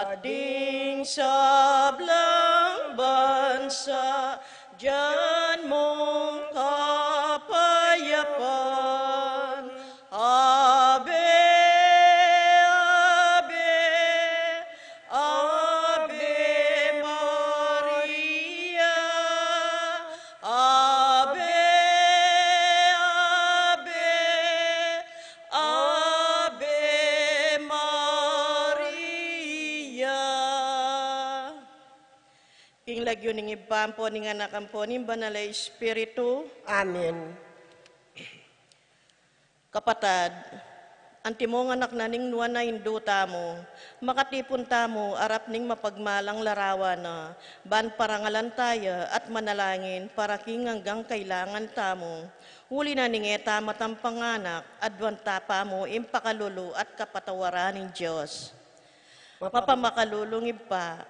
Ding sablang bansa, diyan mong kapayapaan. Ave, Ave, Ave Maria. Ave, Ave, Ave Maria. King lagyo ning ibampo ning anakampo ning banal na Espiritu. Amen. Kapatad, antimong anak na ning nuwan na induta mo, makatipon tamo arap ning mapagmalang larawan na, ban parangalan tayo at manalangin para king hanggang kailangan tamo. Huli na ning eta matampang anak, adwan tapa mo impakalulu at kapatawaran ng Diyos. Mapamakalulungib pa,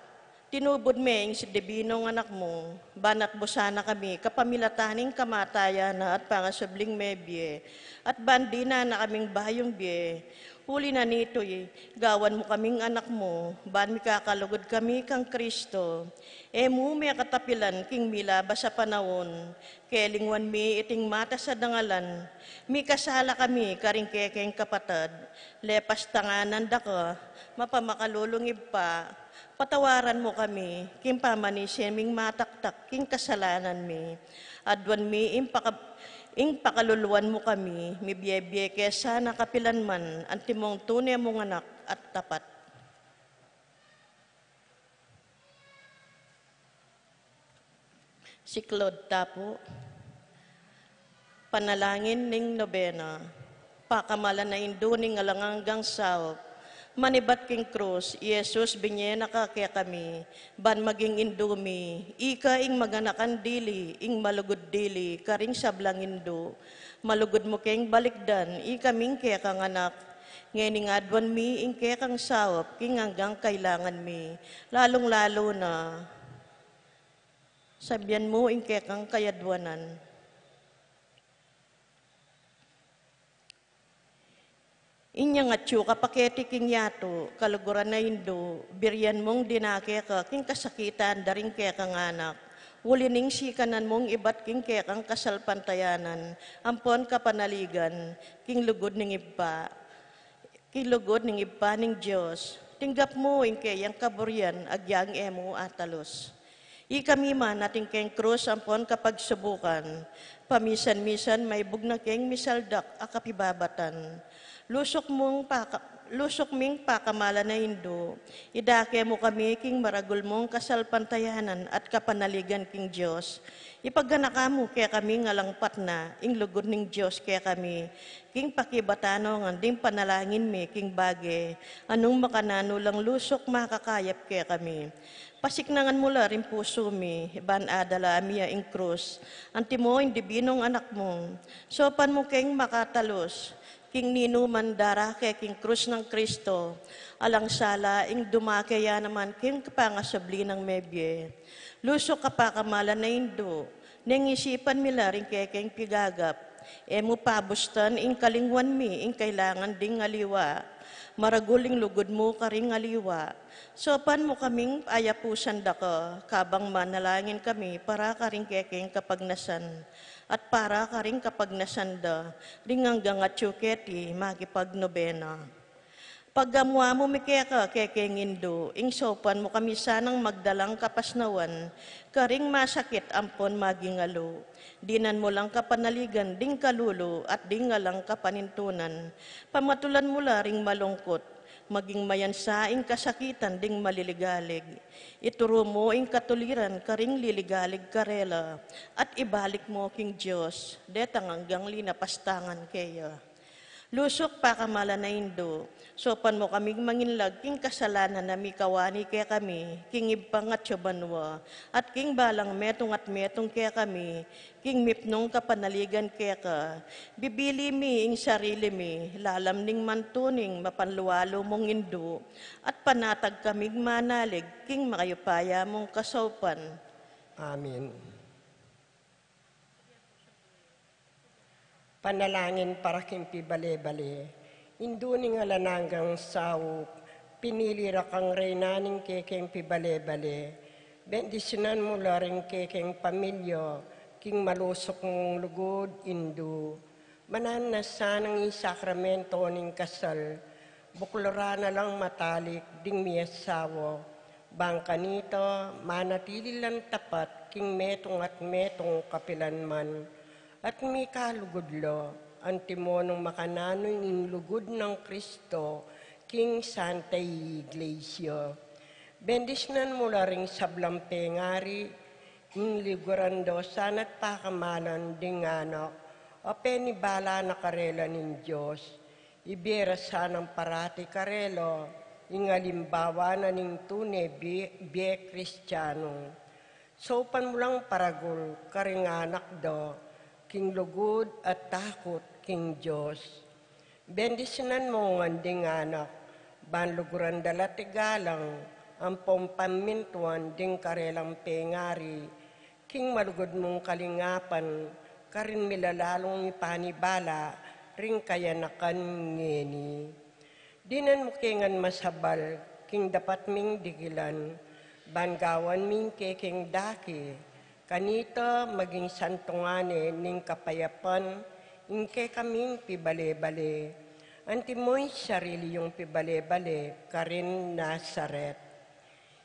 tinubod meng si Debinong anak mo, banat busana kami, kapamilataning kamatayan na at pangasubling mebye, at bandi na kaming bayong bye. Huli na nito gawan mo kaming anak mo, ban mi kakalugod kami kang Kristo. Mo may katapilan king milaba sa panahon, kelingwan mi iting mata sa dangalan, mi kasala kami karing kekeng kapatad, lepas tanganan da ka, mapamakalulungib pa, patawaran mo kami, king pamanisin ming mataktak, king kasalanan mi. Adwan mi pakaluluan mo kami, mi biyebye kesa nakapilan man, antimong tunay mong anak at tapat. Si Claude Tapo, panalangin ning nobena, pakamalan na indo ning alanganggang sao, manibat king krus, Yesus binyena ka kaya kami, ban maging indumi, ika ing maganakan dili, ing malugod dili, karing sablang indo, malugod mo keng balikdan, ika ming kaya kang anak, ngayon adwan mi, ing kaya kang sawap, king hanggang kailangan mi, lalong-lalo na, sabihan mo, ing kaya kang kayadwanan. Inya nga tiyo kapaketi king yato, kaluguran na indo, biryan mong dinake ka, king kasakitan, daring kaya kang anak. Ulining sikanan mong ibat king kaya kang kasalpantayanan, ampon kapanaligan, king lugod ning iba. King lugod ning iba ning Diyos, tinggap mo ing kayang kaburyan, agyang emo atalos. Ikami man nating keng krus, ampon kapag subukan, pamisan-misan may bugna keng misaldak akapibabatan. Lusok ming pakamala na indo, idake mo kami king maragul mong kasalpantayanan at kapanaligan king Diyos. Ipagganaka mo kaya kami ngalangpat na, ing lugod ning Diyos kaya kami, king pakibatano ng ding panalangin mi king bage, anong makanano lang lusok makakayap kaya kami. Pasiknangan mula rin puso mi, ban adala miya ing krus, antimo hindi binong anak mo, sopan mo keng makatalos, king nino mandara kay king krus ng Kristo, alang sala ing dumakaya naman king kapangasabli ng mebye. Lusok kapakamala na indo, nang isipan mila rin kay king pigagap, mo pabustan ing kalingwan mi, ing kailangan ding aliwa, maraguling lugod mo karing aliwa. Sopan mo kaming ayapusan da ka, kabang manalangin kami para karing kekeng kapagnasan. At para karing kapag nasanda, ring hanggang at yuketi, makipagnobena. Paggamwa mo mikeka kekeng indo, ing sopan mo kami sanang magdalang kapasnawan, karing masakit ampon magingalo. Dinan mo lang kapanaligan, ding kalulo, at ding alang kapanintunan. Pamatulan mo la ring malungkot, maging mayansaing kasakitan ding maliligalig. Ituro mo ing katuliran karing liligalig karela at ibalik mo king Diyos, detang hanggang linapastangan kaya. Lusok pa kamala na indo, sopan mo kaming manginlag king kasalanan na mikawani kaya kami, king ibang at banwa, at king balang metong at metong kaya kami, king mipnong kapanaligan kaya ka, bibili mi ing sarili mi, lalam ning mantuning mapanluwalo mong indo, at panatag kaming manalig, king makayupaya mong kasopan. Amen. Panalangin para kimpi bale-bale, induning alananggang sao, Pinilira kang reynaning kekeng pibale-bale. Bendisyonan mo laring kekeng pamilya, king malusok mong lugod, indu. Manan na sanang isakramento ning kasal, buklora na lang matalik, ding miyasawa. Bangka nito, manatili lang tapat, king metong at metong kapilanman. At mi kalugudlo, antimonong makananoy ng lugod ng Kristo, king Santa Iglesia. Bendisyonan mo ring sablang pengari, yung ligurando sanat pakamalan ding anak, o penibala na karela ng Diyos. Ibera sanang parati karelo, yung alimbawa na ning tune biye Kristiyano. Sopan mo lang paragul, karing anak do, king lugod at takot king Diyos. Bendisyonan mo nganding anak, banluguran dala tigalang, ang pompamintuan ding karelang pengari, king malugod mong kalingapan, karin milalalong ipanibala, ring kaya nakan ngeni. Dinan mo kingan masabal, king dapat ming digilan, bangawan ming keking daki, kanito maging santungane ning kapayapan, ingke kaming pibale-bale. Antimoy sarili yung pibale-bale, karin Nazaret.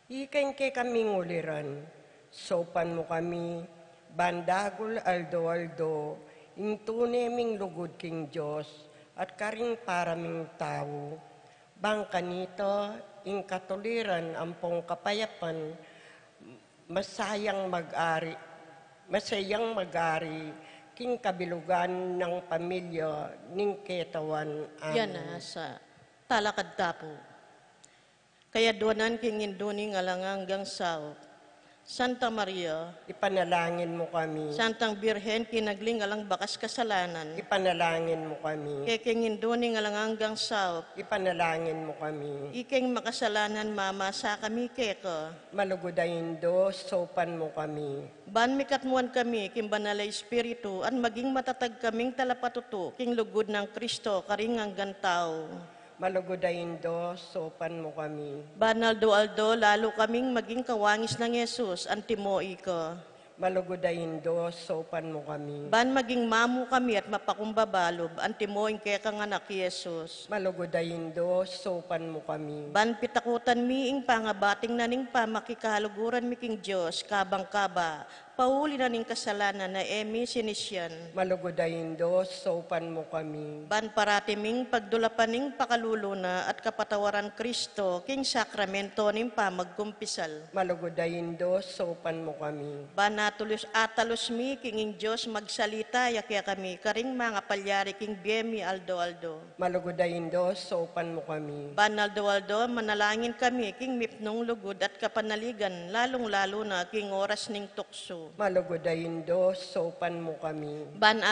Ikain ke kaming uliran, sopan mo kami, bandagol aldo-aldo, intune ming lugod king Diyos, at karing paraming tao. Bangka nito, ing katuliran ampong kapayapan, masayang mag-ari, king kabilugan ng pamilya, ning ketawan. Amen. Yan na sa talakad tapo. Kaya doanan king induning alangang sao. Santa Maria, Ipanalangin mo kami. Santang Birhen, kinagling alang bakas kasalanan. Ipanalangin mo kami. Keking induning alangang sao. Ipanalangin mo kami. Iking makasalanan mama sa kami keko. Malugodayin do, sopan mo kami. Ban mikatmuan kami, king banalay espiritu, at maging matatag kaming talapatuto, king lugod ng Kristo, karing hanggang tao. Malugodayin do, sopan mo kami. Banal do-aldo, lalo kaming maging kawangis ng Yesus, antimoi ko. Malugodayin do, sopan mo kami. Ban maging mamu kami at mapakumbabalob, antimoing kaya kang anak Yesus. Malugodayin do, sopan mo kami. Ban pitakutan miing pangabating na ning pamakikaluguran mi king Diyos, kabang-kaba, pauli na ning kasalanan na emi sinisyan. Malugodayin do, sopan mo kami. Ban paratiming pagdulapaning pakaluluna at kapatawaran Kristo, king sakramento ning pamagkumpisal. Malugodayin do, sopan mo kami. Ban atalos mi king Diyos magsalita, yakya kami, karing mga palyari king biemi aldo-aldo. Malugodayin do, sopan mo kami. Ban aldo-aldo, manalangin kami, king mipnong lugod at kapanaligan, lalong-lalo na king oras ning tukso. Malugodayin do, sopan mo kami. Ban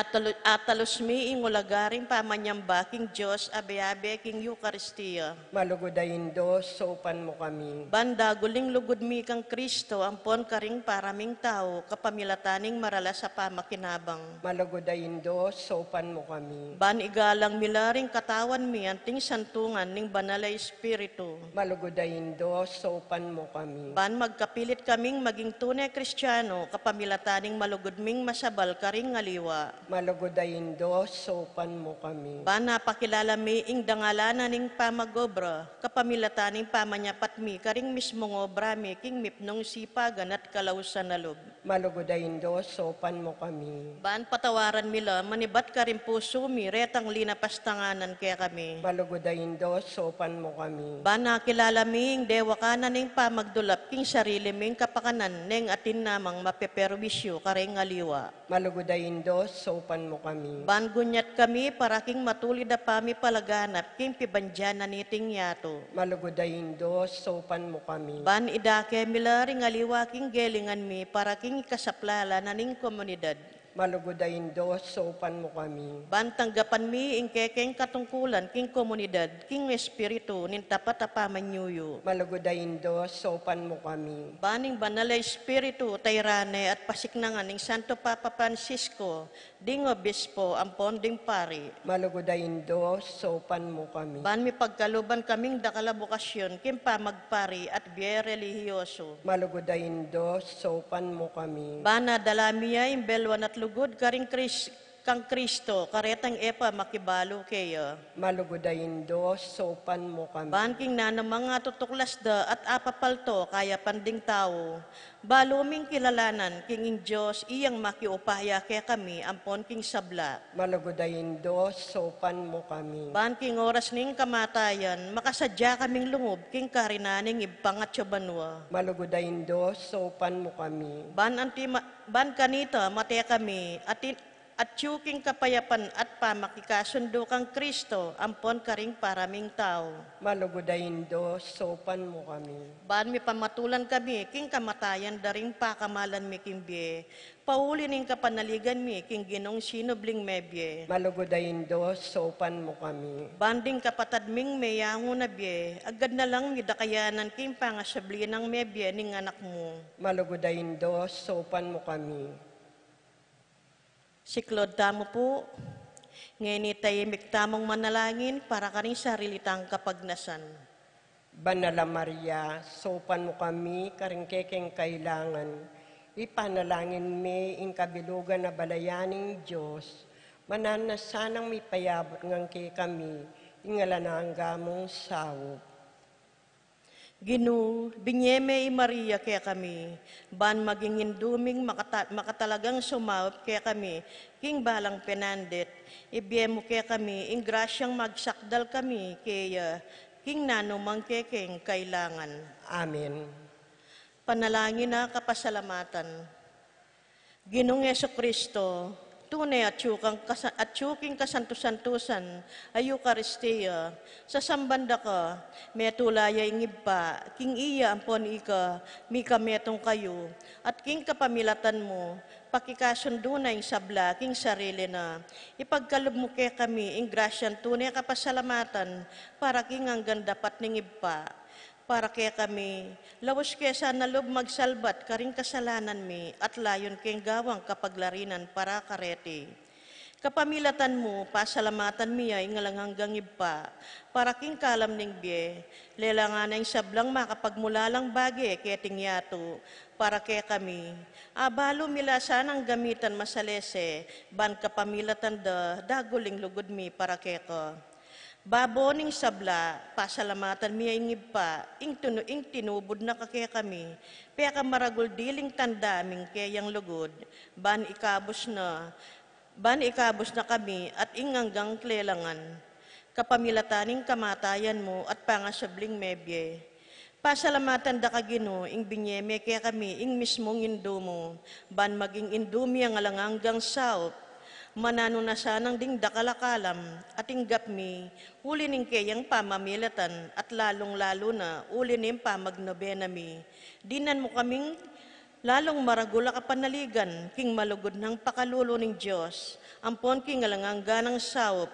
atalos mi ing ulagaring pamanyamba, king Diyos, abe-abe king Eucharistia. Malugodayin do, sopan mo kami. Ban daguling lugod mi kang Kristo, ampon karing paraming tao, kapamilataning marala sa pamakinabang. Malugodayin do, sopan mo kami. Ban igalang milaring katawan mi, anting santungan ning banalay espiritu. Malugodayin do, sopan mo kami. Ban magkapilit kaming maging tunay Kristiyano, kapamilataning malugod ming masabal karing ngaliwa. Malugodayin do, sopan mo kami. Ban napakilala mi ing dangalanan ning pamagobra, kapamilataning pamanyapat mi karing mismong obra mi king mipnong sipagan at kalausan na loob. Malugodayin do, sopan mo kami. Ban patawaran mila, manibat ka rin puso mi, retang linapastanganan kaya kami. Malugodayin do, sopan mo kami. Ban nakilala mi ing dewa kanan ning pamagdulap, king sarili ming kapakanan, ning atin namang mapeperwisyo karing ngaliwa. Malugodayin do, sopan mo kami. Ban gunyat kami, para king matulid na pami palaganap, king pibandyan na niting yato. Malugodayin do, sopan mo kami. Ban idake mila ring ngaliwa king gelingan mi, para king ikasaplala na ning komunidad. Malugudayin do, sopan mo kami. Ban tanggapan mi ing kekeng katungkulan king komunidad king espiritu nin tapat apamanyuyo. Malugudayin do, sopan mo kami. Baning banal na espiritu tayrane at pasiknangan ning Santo Papa Francisco ding obispo ampon ding pari. Malugudayin do, sopan mo kami. Ban mi pagkaluban kaming dakalabokasyon kim pamagpari at biye relihiyoso. Malugudayin do, sopan mo kami. Bana dalamiya imbelwan at lugod karing kang Kristo karetang epa makibalo kayo. Malugudayin do, sopan mo kami. Ban king na mga tutuklas da at apapalto kaya panding tao. Baluming kilalanan king ing Diyos iyang makiupahya kaya kami ampon king sabla. Malugudayin do, sopan mo kami. Ban king oras ning kamatayan makasadya kaming lungob king karinaning ipangatyo banwa. Malugudayin do, sopan mo kami. Ban kanita mataya kami at yuking kapayapan at pamakikasundo kang Kristo ampon karing paraming tao. Malugudayin do, sopan mo kami. Ban mi pamatulan kami king kamatayan daring pakamalan mi king biye. Pauli ning kapanaligan mi king ginong sinubling mebye. Malugudayin do, sopan mo kami. Banding kapatad ming mayango na biye. Agad na lang midakayanan king pangasabli ng mebye ning anak mo. Malugudayin do, sopan mo kami. Siklod tamo po, ngayon itayimik tamong manalangin para karing sarilitang kapagnasan. Banala Maria, sopan mo kami, karingkekeng kailangan. Ipanalangin mi ing kabilugan na balayaning Diyos, mananasanang may payabot ngang kami, ingala na ang gamong sawop. Ginu, binyeme i Maria kaya kami, ban maging induming makatalagang sumawap kaya kami, king balang penandet, ibiyemo kaya kami, ing grasyang magsakdal kami, kaya king nanumang kekeng kailangan. Amen. Panalangin na kapasalamatan. Ginong Jesucristo, tunay at yuking kasantusantusan ay Eucharistia, sa sambanda ka, metulaya ingibpa, king iya ampon ika, mika metong kayo, at king kapamilatan mo, pakikasundo na ing sabla, king sarili na, ipagkalob mo kaya kami, ing grasyan tunay kapasalamatan, para king hanggang dapat ningibpa, para kaya kami, lawas kaya sa nalob magsalbat karing kasalanan mi at layon keng gawang kapaglarinan para kareti. Kapamilatan mo, pasalamatan mi ay ngalang hanggang iba, para king kalam ning biye, lelangan ang sablang makapagmulalang bagi kaya tingyato, para kaya kami, abalo milasan ang gamitan masalese, ban kapamilatan daguling lugod mi para kaya ko. Baboning sabla, pasalamatan miya ingibpa, ing tinubod na kakaya kami, kaya ka maragul diling tandaming kayang lugod, ban ikabos na kami at inganggang klelangan. Kapamilataning kamatayan mo at pangasabling mebye. Pasalamatan da kagino, ing binyeme kaya kami, ing mismong indo mo, ban maging indumi ang alanganggang saup, manano na sanang ding dakalakalam at inggap mi, uli ning kayang pamamilatan at lalong-lalo na uli ning pamagnobena mi. Dinan mo kaming lalong maragula ka panaligan, king malugod ng pakalulo ning Diyos, ampon king alangangga ng saup,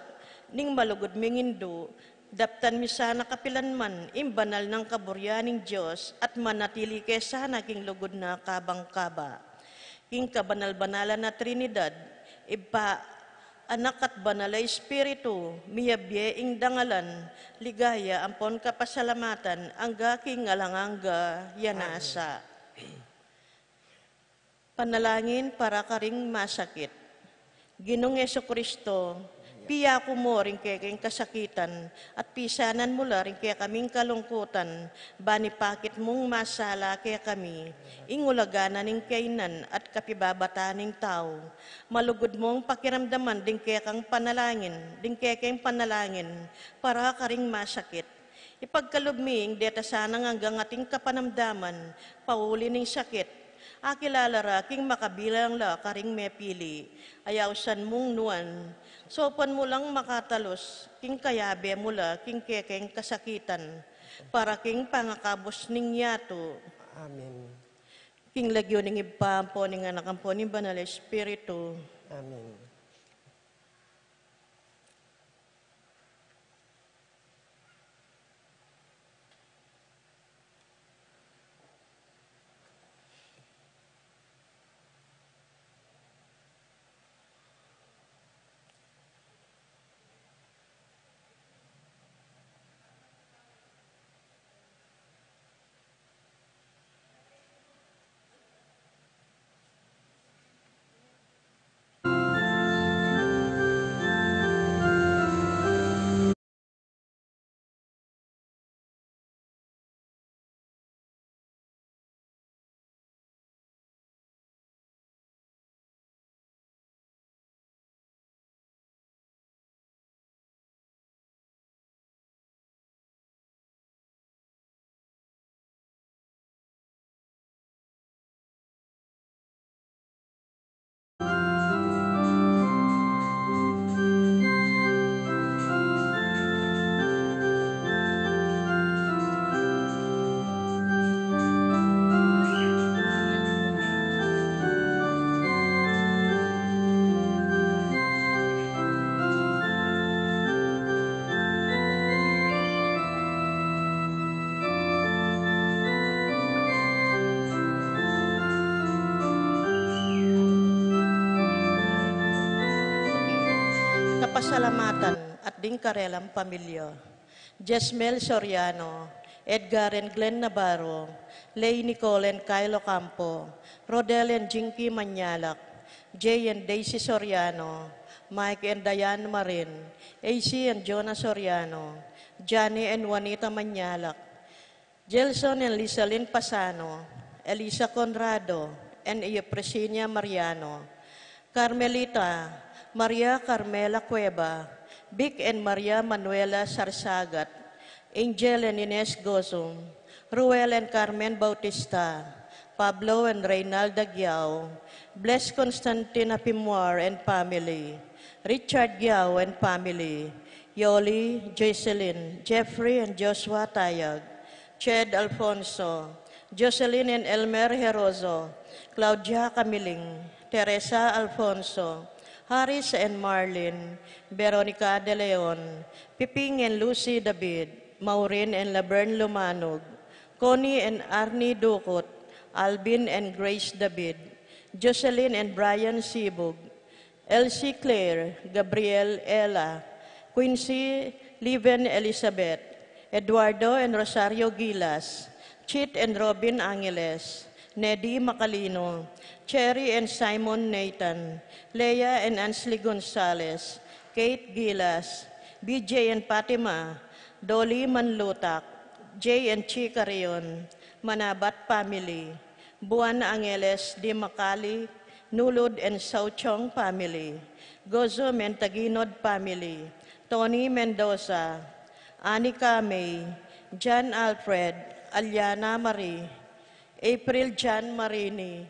ning malugod ming indo, daptan mi sana kapilanman, imbanal ng kaburyaning Diyos, at manatili kay sana king lugod na kabang-kaba. King kabanal-banalan na Trinidad, iba anak at banal ay espiritu, miyabye ing dangalan, ligaya ampon kapasalamatan, angga king alangangga yanasa. Panalangin para karing masakit. Ginong Jesucristo, piya ko mo rin kaya kasakitan at pisanan mula rin kaya kaming kalungkutan, bani pakit mong masala kaya kami, ingulaganan ning kainan at kapibabataning tao. Malugod mong pakiramdaman din kaya kang panalangin, para karing masakit. Ipagkalubming deta sanang hanggang ating kapanamdaman, pauli ning sakit, akilalara king makabilang la karing mepili, ayawsan mong nuan, sopan mo lang makatalos, king kayabe mula, king kekeng kasakitan, para king pangakabos ning yato. Amen. King lagyo ning ipampo ning anak po ni Banal Espiritu. Amen. Kapasalamatan at dingkarelang pamilya. Jesmel Soriano, Edgar and Glenn Navarro, Lay Nicole and Kylo Campo, Rodel and Jinky Manyalak, Jay and Daisy Soriano, Mike and Diane Marin, AC and Jonah Soriano, Johnny and Juanita Manyalak, Jelson and Lisalyn Pasano, Elisa Conrado, and Iepresinia Mariano, Carmelita, Maria Carmela Cueva, Vic and Maria Manuela Sarsagat, Angel and Ines Gozum, Ruel and Carmen Bautista, Pablo and Reynalda Giao, Bless Constantina Pimoir and family, Richard Giao and family, Yoli, Jocelyn, Jeffrey and Joshua Tayag, Ched Alfonso, Jocelyn and Elmer Herozo, Claudia Camiling, Teresa Alfonso, Haris and Marlin, Veronica De Leon, Piping and Lucy David, Maureen and Laverne Lumanog, Connie and Arnie Ducot, Alvin and Grace David, Jocelyn and Brian Sibug, Elsie Claire, Gabriel Ella, Quincy Liven Elizabeth, Eduardo and Rosario Gilas, Chit and Robin Angeles, Neddy Macalino, Cherry and Simon Nathan, Leia and Ansley Gonzalez, Kate Gilas, BJ and Fatima, Dolly Manlutak, Jay and Chika Rion, Manabat family, Buan Angeles Di Macali, Nulod and Sauchong family, Gozo and Taginod family, Tony Mendoza, Anika May, John Alfred, Aliana Marie, April Jan Marini,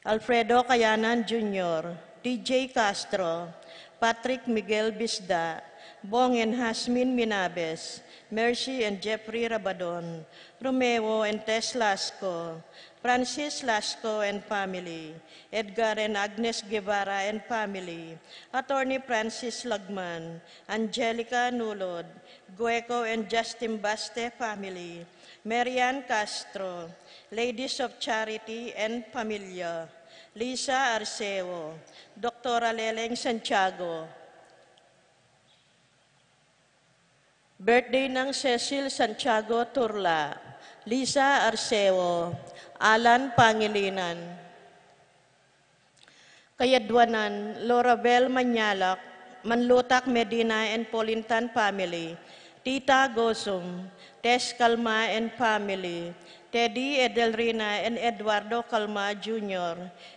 Alfredo Cayanan Jr., TJ Castro, Patrick Miguel Bisda, Bong and Hasmin Minabes, Mercy and Jeffrey Rabadon, Romeo and Tess Lasco, Francis Lasco and family, Edgar and Agnes Guevara and family, Attorney Francis Lagman, Angelica Nulod, Gueco and Justin Baste family, Marian Castro, Ladies of Charity and Familia, Lisa Arceo, Dr. Leleng Santiago. Birthday ng Cecil Santiago Turla, Lisa Arceo, Alan Pangilinan. Kayadwanan, Lorabel Manyalak, Manlutak Medina and Polintan family, Tita Gosum, Tess Calma and family, Teddy Edelrina and Eduardo Calma Jr.,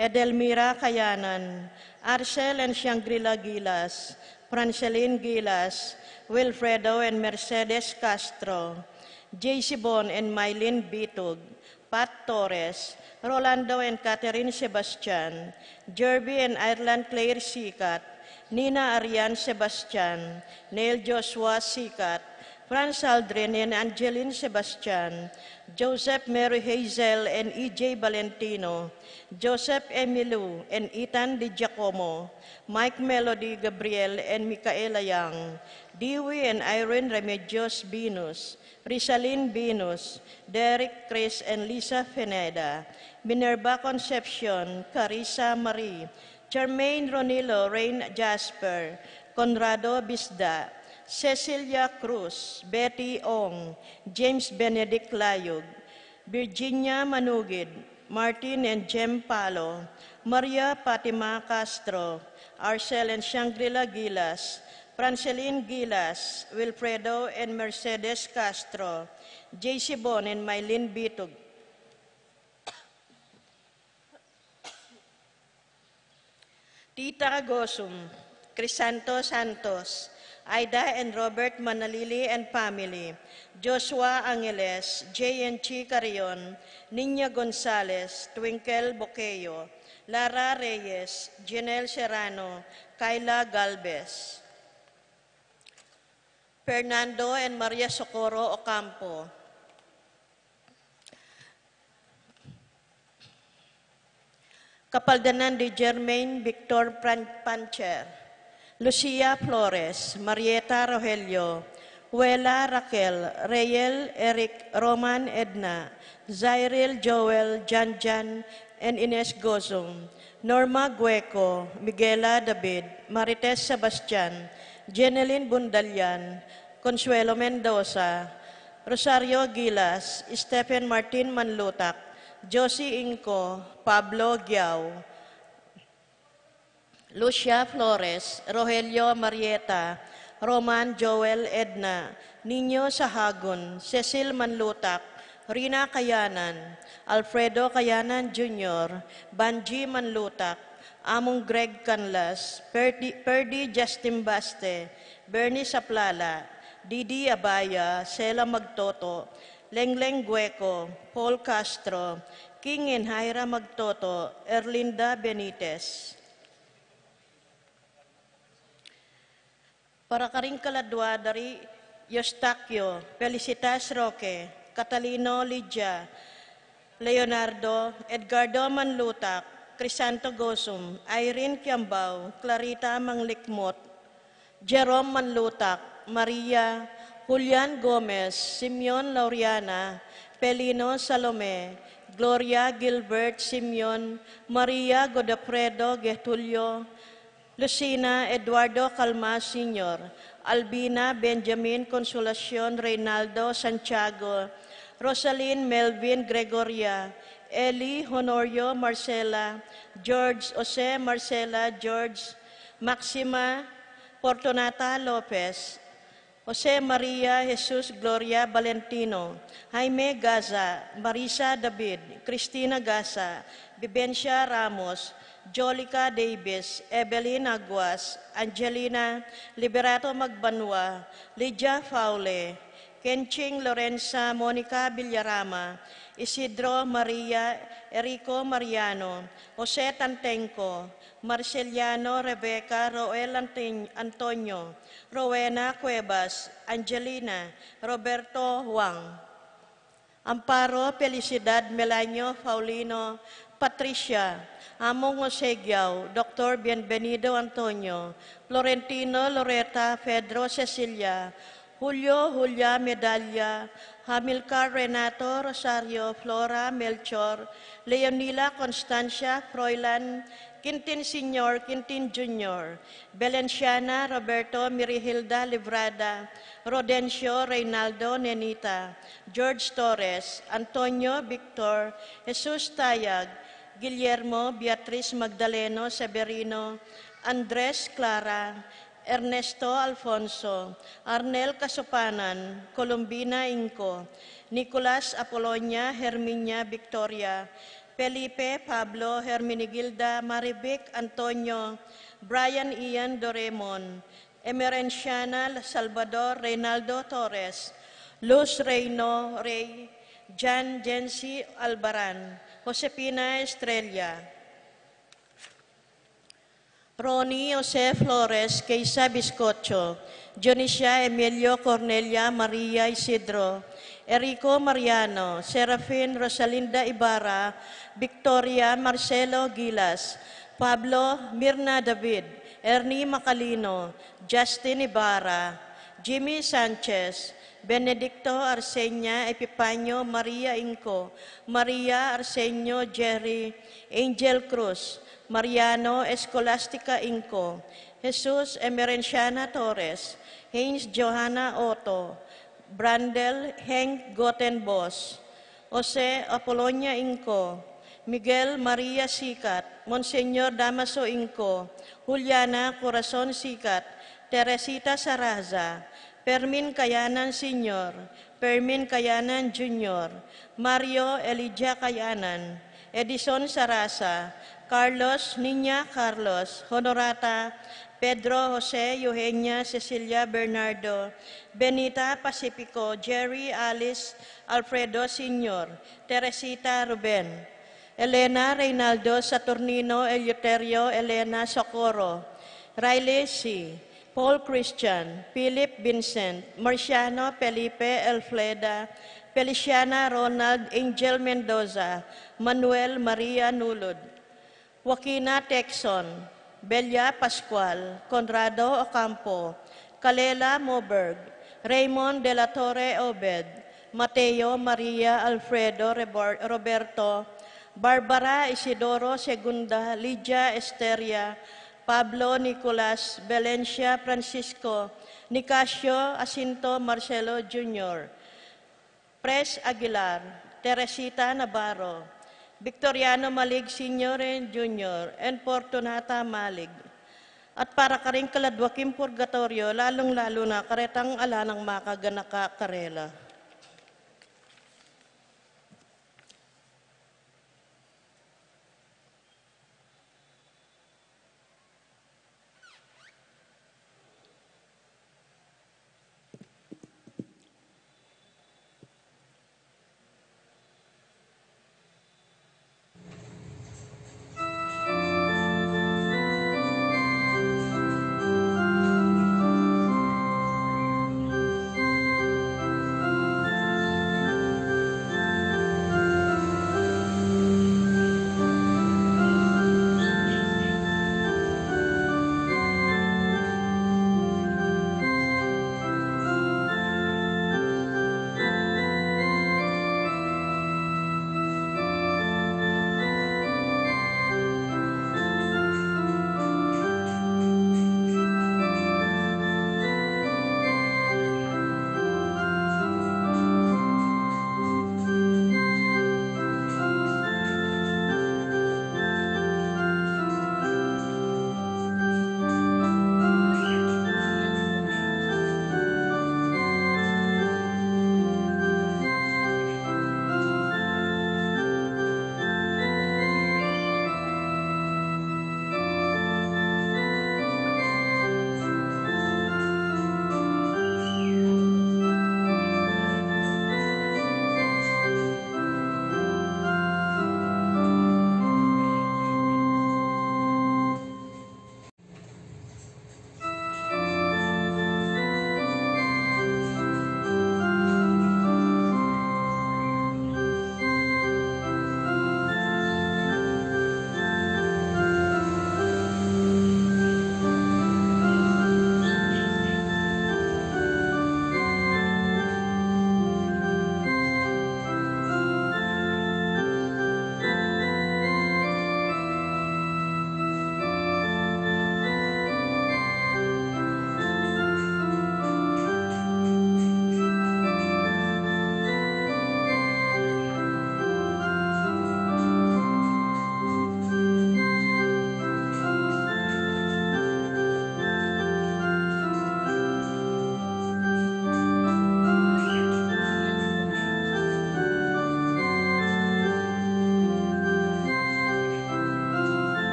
Edelmira Kayanan, Arcel and Shangri-La Gilas, Franceline Gilas, Wilfredo and Mercedes Castro, JC Bon and Mylene Bitug, Pat Torres, Rolando and Catherine Sebastian, Jerby and Ireland Claire Sikat, Nina Arian Sebastian, Neil Joshua Sikat, Franz Aldrin and Angeline Sebastian, Joseph Mary Hazel and E.J. Valentino, Joseph Emilu and Ethan Di Giacomo, Mike Melody Gabriel and Micaela Yang, Dewey and Irene Remedios Venus, Rizalyn Venus, Derek Chris and Lisa Feneda, Minerva Concepcion, Carissa Marie, Charmaine Ronilo, Rain Jasper, Conrado Bisda, Cecilia Cruz, Betty Ong, James Benedict Layog, Virginia Manugid, Martin and Jem Palo, Maria Fatima Castro, Arcel and Shangri-La Gilas, Franceline Gilas, Wilfredo and Mercedes Castro, JC Bon and Mylene Bitug, Tita Gosum, Crisanto Santos, Aida and Robert Manalili and family, Joshua Angeles, J. and Chi Carrion, Niña Gonzalez, Twinkle Boqueyo, Lara Reyes, Janelle Serrano, Kyla Galvez, Fernando and Maria Socorro Ocampo, Kapaldanan de Germain Victor Pancher, Lucia Flores, Marieta Rogelio, Huela Raquel, Reyel Eric, Roman Edna, Zairil Joel, Janjan, and Ines Gozum, Norma Gueco, Miguela David, Marites Sebastian, Jeneline Bundalian, Consuelo Mendoza, Rosario Gilas, Stephen Martin Manlutak, Josie Inco, Pablo Giao, Lucia Flores, Rogelio Marieta, Roman Joel Edna, Nino Sahagun, Cecil Manlutak, Rina Kayanan, Alfredo Kayanan Jr., Banji Manlutak, Among Greg Canlas, Perdi Justin Baste, Bernie Saplala, Didi Abaya, Sela Magtoto, Lengleng Gueco, Paul Castro, King and Jaira Magtoto, Erlinda Benitez. Para karing kaladwa dari Eustaquio, Felicitas Roque, Catalino Lidia, Leonardo, Edgardo Manlutak, Crisanto Gosum, Irene Kiambao, Clarita Manglikmot, Jerome Manlutak, Maria, Julian Gomez, Simeon Lauriana, Pelino Salome, Gloria Gilbert Simeon, Maria Godofredo Getulio, Lucina Eduardo Calma Sr., Albina Benjamin Consolacion Reynaldo Santiago, Rosalyn Melvin Gregoria, Eli Honorio Marcela, George Jose Marcela George, Maxima Fortunata Lopez, Jose Maria Jesus Gloria Valentino, Jaime Gaza, Marisa David, Cristina Gaza, Vivencia Ramos, Jolica Davis, Evelyn Aguas, Angelina Liberato Magbanwa, Lydia Faule, Kenching Lorenza Monica Villarama, Isidro Maria Erico Mariano, Jose Tantenco, Marceliano Rebecca Roel Antonio, Rowena Cuevas, Angelina, Roberto Huang, Amparo Felicidad Melanio Paulino, Patricia, Among Osegiao, Dr. Bienvenido Antonio, Florentino Loreta Pedro Cecilia, Julio Julia Medalla, Hamilcar Renato Rosario Flora Melchor, Leonila Constancia Froilan, Quintin Senior, Quintin Junior, Belenciana Roberto Mirihilda Livrada, Rodencio Reynaldo Nenita, George Torres, Antonio Victor, Jesus Tayag, Guillermo Beatriz Magdaleno Severino, Andres Clara, Ernesto Alfonso, Arnel Casupanan, Columbina Inco, Nicolas Apolonia Herminia Victoria, Felipe Pablo Herminigilda Marivic Antonio, Brian Ian Doremon, Emerenciana Salvador Reynaldo Torres, Luz Reyno Rey, Jan Jensi Albaran, Josepina Estrella, Ronnie Jose Flores, Keisa Biscocho, Dionisia Emilio Cornelia Maria Isidro, Erico Mariano, Serafin Rosalinda Ibarra, Victoria Marcelo Gilas, Pablo Mirna David, Ernie Macalino, Justin Ibarra, Jimmy Sanchez, Benedicto Arseña Epipanyo Maria Inco, Maria Arsenio Jerry, Angel Cruz, Mariano Escolastica Inco, Jesus Emerenciana Torres, Haynes Johanna Otto, Brandel Henk Gotenbos, Jose Apolonia Inco, Miguel Maria Sikat, Monseñor Damaso Inco, Juliana Corazon Sikat, Teresita Saraza, Permin Kayanan Sr., Permin Kayanan Jr., Mario Elijah Kayanan, Edison Sarasa, Carlos Niña Carlos, Honorata, Pedro Jose Eugenia Cecilia Bernardo, Benita Pacifico, Jerry Alice Alfredo Sr., Teresita Ruben, Elena Reynaldo Saturnino Eleuterio Elena Socorro, Riley C., Paul Christian, Philip Vincent, Marciano Felipe Elfleda, Feliciana Ronald Angel Mendoza, Manuel Maria Nulud, Joaquina Texon, Belia Pascual, Conrado Ocampo, Kalela Moberg, Raymond de la Torre Obed, Mateo Maria Alfredo Roberto, Barbara Isidoro Segunda, Lydia Esteria, Pablo Nicolas Valencia Francisco, Nicasio Asinto Marcelo Jr., Pres Aguilar, Teresita Navarro, Victoriano Malig Sr. and Jr., and Fortunata Malig. At para ka rin kaladwaking purgatorio, lalong-lalo na karetang ala ng makaganaka karela.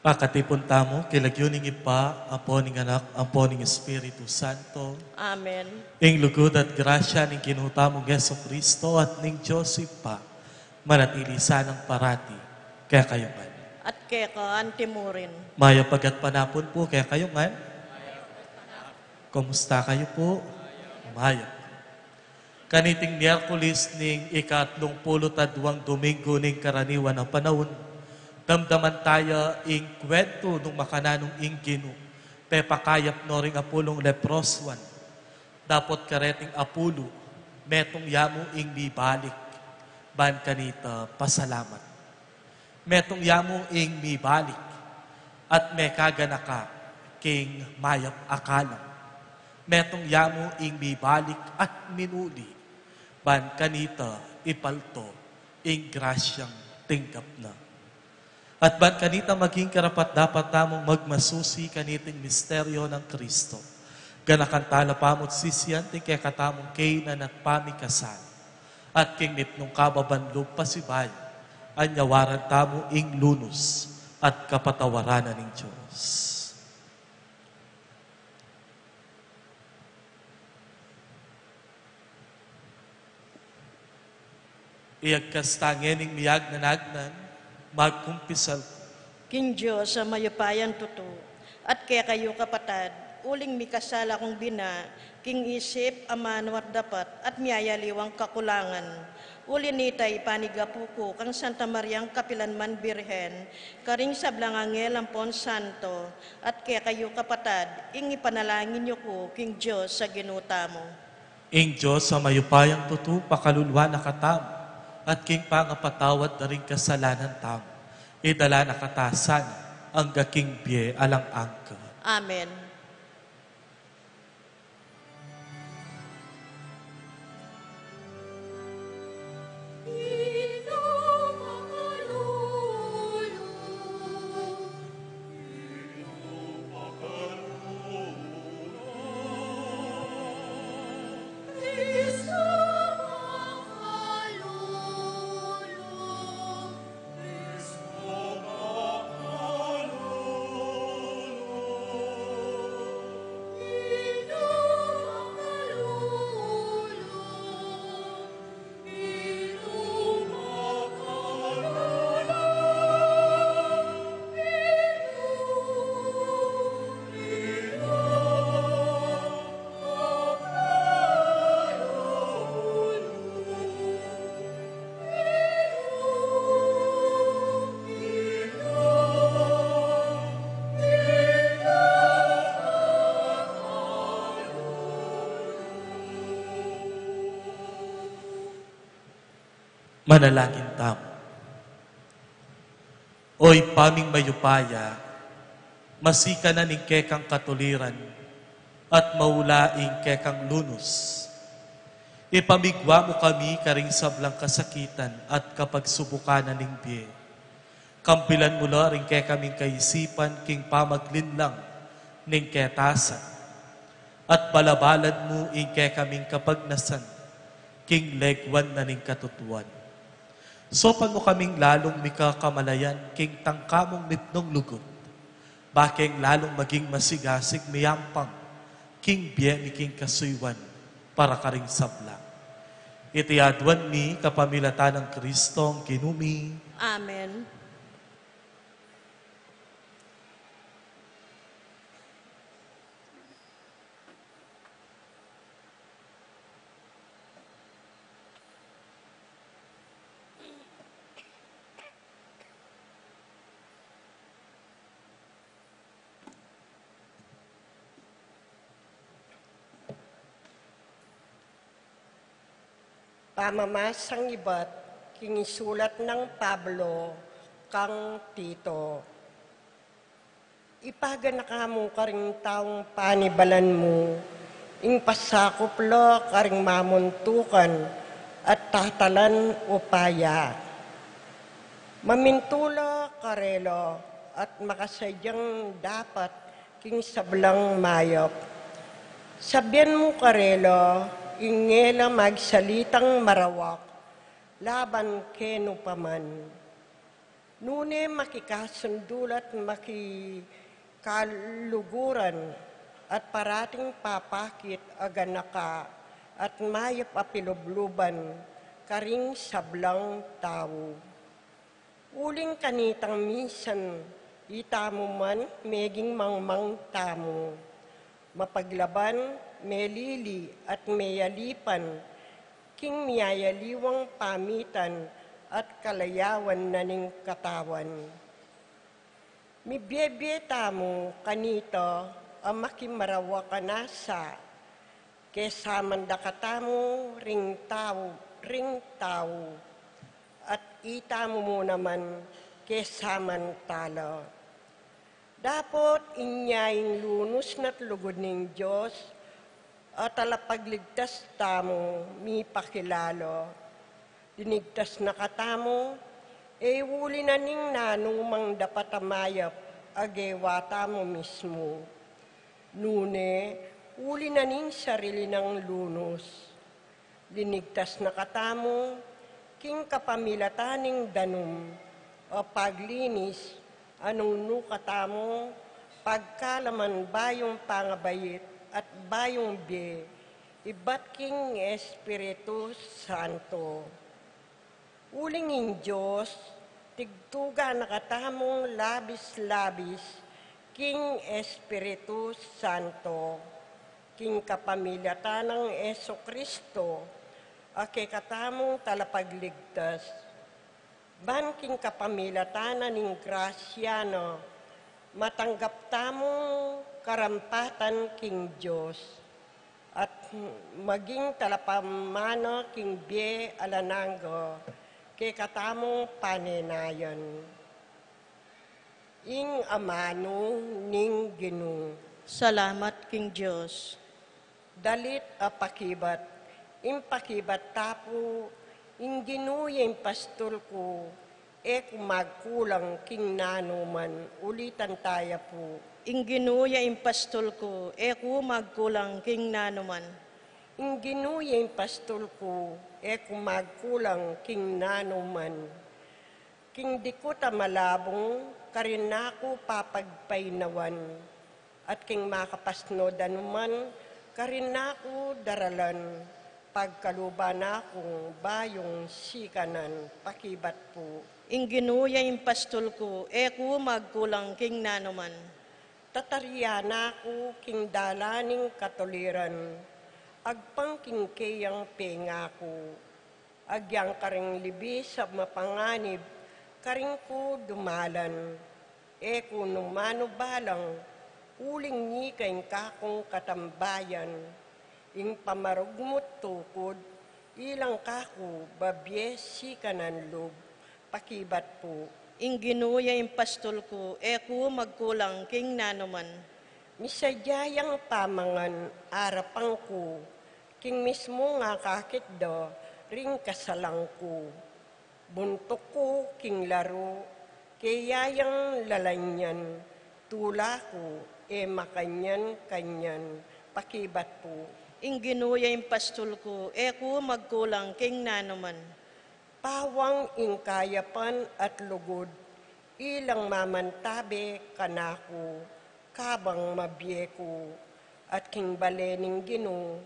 Pakatipon tamo, kilagyoning ipa, apo ning anak, apo ning Espiritu Santo, Amen. ing lugod at grasya ning kinutamo Yeso Kristo at ning Diyos ipa, manatili sanang parati, kaya kayo man. At kaya ka antimurin. Maya pagat panapon po, kaya kayo man. Kumusta kayo po? Maya. Kaniting Miyerkules ning ika-32 Domingo ning karaniwan ng panahon, damdaman tayo ing kwento nung makananong ing Gino. Pepakayap no ring apulong leproswan. Dapot kareting apulo, metong yamo ing bibalik. Ban kanita pasalamat. Metong yamo ing bibalik. At may kaganaka king mayap akalam. Metong yamo ing bibalik at minuli. Ban kanita ipalto ing grasyang tinggap na. At ban kanita maging karapat dapat tamong magmasusi kaniting misteryo ng Kristo. Ganakantala pamot sisiyan ting kaya katamong kainan at pamikasan. At king nitnong kababanlog pasibay, anyawaran tamo ing lunos at kapatawaranan ng Diyos. Iagkastangin ing miyag na nagnan, magkumpisal. King Diyos sa mayupayan tuto, at kaya kayo kapatad, uling mikasala kong bina, king isip, aman, wat dapat, at miyayaliwang kakulangan. Uli nitay panigapuko, kang Santa Mariang Kapilanman Birhen, karing sablang angel ampon santo, at kaya kayo kapatad, ing ipanalangin niyo ko, King Diyos sa ginuta mo. Ing Diyos sa mayupayang tutu, pakalulwa na katam, at king pangapatawad na rin kasalanan tam, idala na katasan, ang gaking biye alang angka. Amen. Manalangin tamo. Oy paming mayupaya, masika na ning kekang katuliran at maulaing kekang lunos. Ipamigwa mo kami karing sablang kasakitan at kapagsubukan na ning biye. Kampilan mo la ring kekaming kaisipan king pamaglinlang ning ketasan. At balabalan mo ing kekaming kapagnasan king legwan na ning katutuan. Sopan mo kaming lalong mikakamalayan king tangkamong nitnong lugot. Baking lalong maging masigasig miyampang king biye ni king kasuywan para karing sabla. Itiadwan mi kapamilatan ng Kristong kinumi. Amen. Pamamasang iba't kinisulat ng Pablo kang Tito. Ipagan na kamo karing taong panibalan mo, ing pasakop lo karing mamuntukan at tatalan upaya. Mamintula karelo at makasadyang dapat king sablang mayop. Sabihan mo karelo, ingela magsalitang marawak, laban keno paman. Nune makikasundulat makikaluguran at parating papakit aganaka at mayap apilubluban karing sablang tao. Uling kanitang minsan itamo man meging mangmang tamo. Mapaglaban, melili at meyalipan, king miyayaliwang pamitan at kalayawan na ning katawan. Mibyebye mo kanito ang makimarawa ka nasa, kesaman da katamo ring tao, at itamo mo naman kesaman talo. Dapat inyaying lunos na't lugod ng Diyos at alapagligtas tamo mi pakilalo. Dinigtas na katamo, wuli na ning nanong mang dapat amayap agewa tamo mismo. Nune, uli na ning sarili ng lunos. Dinigtas na katamo, king kapamilataning danum o paglinis, anong nukatamo, pagkalaman bayong pangabayit at bayong biye, iba't king Espiritu Santo. Ulingin Diyos, tigtuga nakatamong labis-labis, king Espiritu Santo, king kapamilya ng Eso Kristo, ake katamong talapagligtas, ban king kapamilya ning grasyano, matanggap tamong karampatan king Diyos, at maging talapamano king biye alananggo, kay katamong panenayon. Ing amano ning Ginoo. Salamat king Diyos. Dalit apakibat, impakibat tapo, ing Ginoo yung pastol ko, kumagkulang king nanuman, ulitan tayo po. Ing ginuya impastol ko, ku magkulang king nanuman. Ing Ginoo yung pastol ko, kumagkulang king nanuman. King di ko tamalabong, karin ako papagpainawan. At king makapasno danuman, karin ako daralan. Pagkaluban akong bayong sikanan, pakibat po. Ing ginuya impastol ko, ku magkulang king nanuman. Tataryan ako king dalaning katuliran, agpang king kayang pengako, agyang karing libis sa mapanganib, karing ko dumalan, ko numano balang, uling ni kayong kakong katambayan, ing pamarugmot tukod, ilang kako babye sikanan loob, pakibat po. Ing ginuya impastol ko, ku magkulang king nanuman. Misadyayang pamangan arapang ko, king mismo nga kakit do, ring kasalang ko. Buntok ko king laro, kayayang lalanyan, tula ko, makanyan-kanyan, pakibat po. Ing ginuya impastol ko, ku magkulang king nanuman. Pawang ingkayapan at lugod, ilang mamantabe kanako, kabang mabye ko, at king balening Ginoo,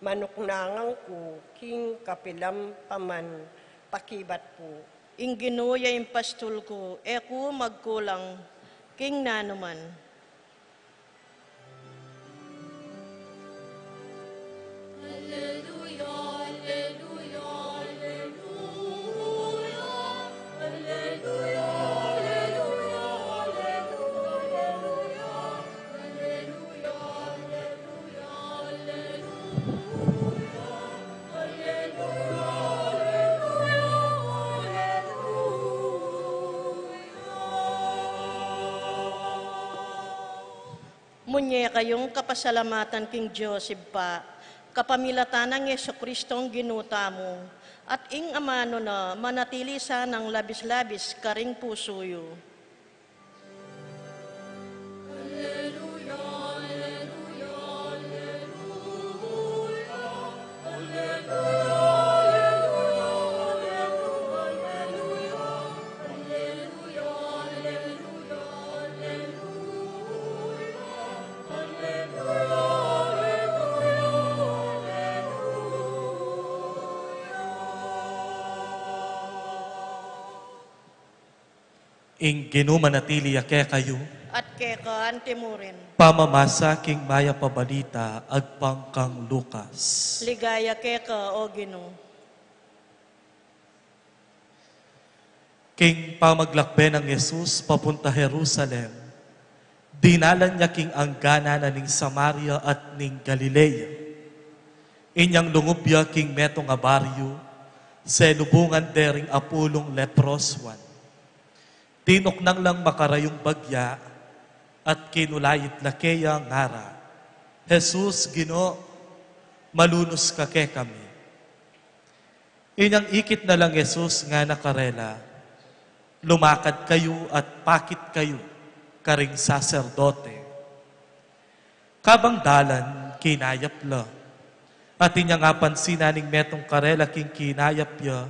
manuknangang ko, king kapilam paman, pakibat po. Ing ginuya impastol ko, ku magkulang king nanuman. Munye kayong kapasalamatan king Joseph pa, kapamilatan ng Yeso Kristong ginuta mo, at ing amano na manatili sa ng labis-labis karing pusuyo. ing ginumanatili ke kayo, at keka antimurin. pamamasa king maya pabalita, agpangkang Lucas. Ligaya keka o Ginoo. King pamaglakbe ng Jesus papunta Jerusalem, dinalan niya king anggana na ning Samaria at ning Galilea. Inyang lungubya king metong nga baryo, selubungan dering apulong leproswan. Tinok nang lang makarayong bagya, at kinulayit lakeya ngara. Jesus, Ginoo, malunos ka ke kami. Inyang ikit na lang Jesus nga nakarela, lumakad kayo at pakit kayo, karing saserdote. Kabang dalan, kinayap la. At inya nga pansinaning metong karela king kinayap ya,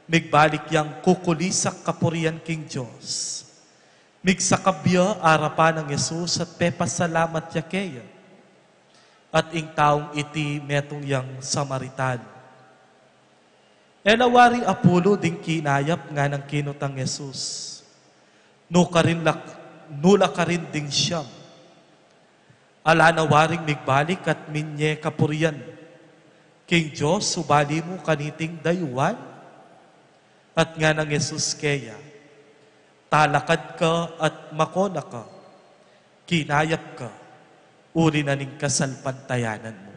migbalik yang kukulisak kapurian king Diyos. Migsakabya arapan ng Jesus at pepasalamat ya keya. At ing taong iti metong yang Samaritan. Elawari apulo ding kinayap nga ng kinutang Jesus. Nula ka rin ding siyam. Ala na waring migbalik at minye kapurian. King Diyos, subali mo kaniting dayuan. At nga ng Jesus keya, talakad ka at makona ka. Kinayap ka, uri na ning kasalpantayanan mo.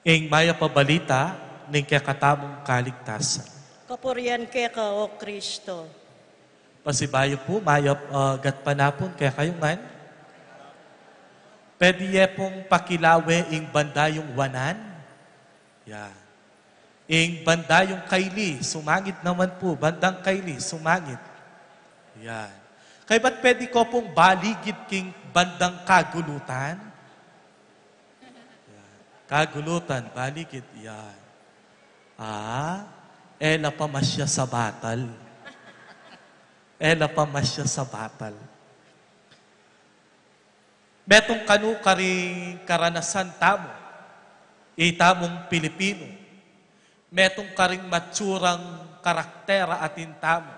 Ing maya pabalita, ning kakatamong kaligtasan. Kapurian keka o Kristo. Pasibayo po, maya gatpanapon, kaya kayo man. Pwede pong pakilawe ing bandayong wanan. Yan. Ing bandayong kaili, sumangit naman po, bandang kaili, sumangit. Yan. Kaya ba't pwede ko pong baligid king bandang kagulutan? Yan. Kagulutan, baligid, yan. Ela pa masya sa batal. Ela pa masya sa batal. Betong kanu karing karanasan tamo, itamong Pilipino, metong karing matsurang karaktera atin tamo,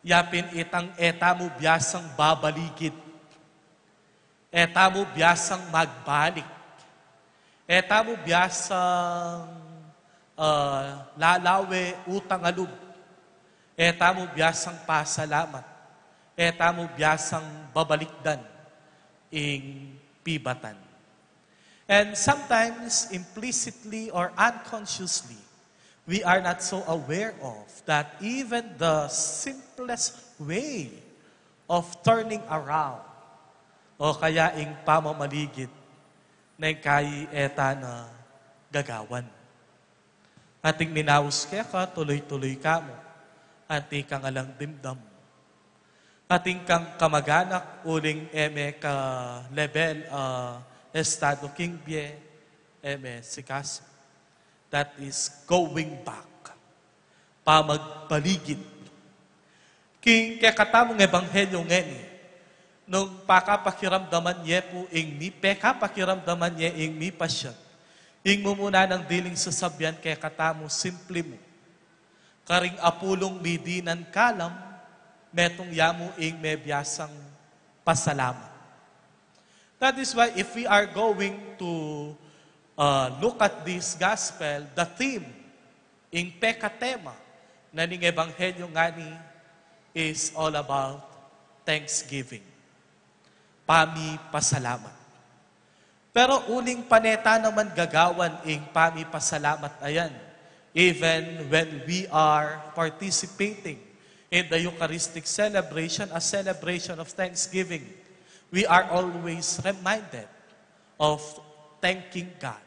yapin itang etamo biyasang babaligid, etamo biyasang magbalik, etamo biyasang lalawe utang alub, etamo biyasang pasalamat, etamo biyasang babalikdan, ing pibatan. And sometimes, implicitly or unconsciously, we are not so aware of that even the simplest way of turning around o kaya ing pamamaligid na kay eta na gagawan. Ating minawos kaya ka, tuloy-tuloy ka mo, ating kang alang dimdam. Ating kang kamaganak, uling eme ka level estado king bie, eme sikaso. That is going back. Pamagpaligid. King kaya katamong ebanghelyo ngeni, nung pakapakiramdaman niya po ing mi, pekapakiramdaman niya ing mi pasyan, ing mumuna ng diling sasabyan kaya katamo simple mo. Karing apulong midinan kalam, metong yamu ing may biyasang pasalamat. That is why if we are going to look at this gospel, the theme ing pekatema na ning ebanghelyo ngani is all about thanksgiving. Pami pasalamat. Pero uling paneta naman gagawan ing pami pasalamat ayan, even when we are participating in the Eucharistic celebration, a celebration of thanksgiving, we are always reminded of thanking God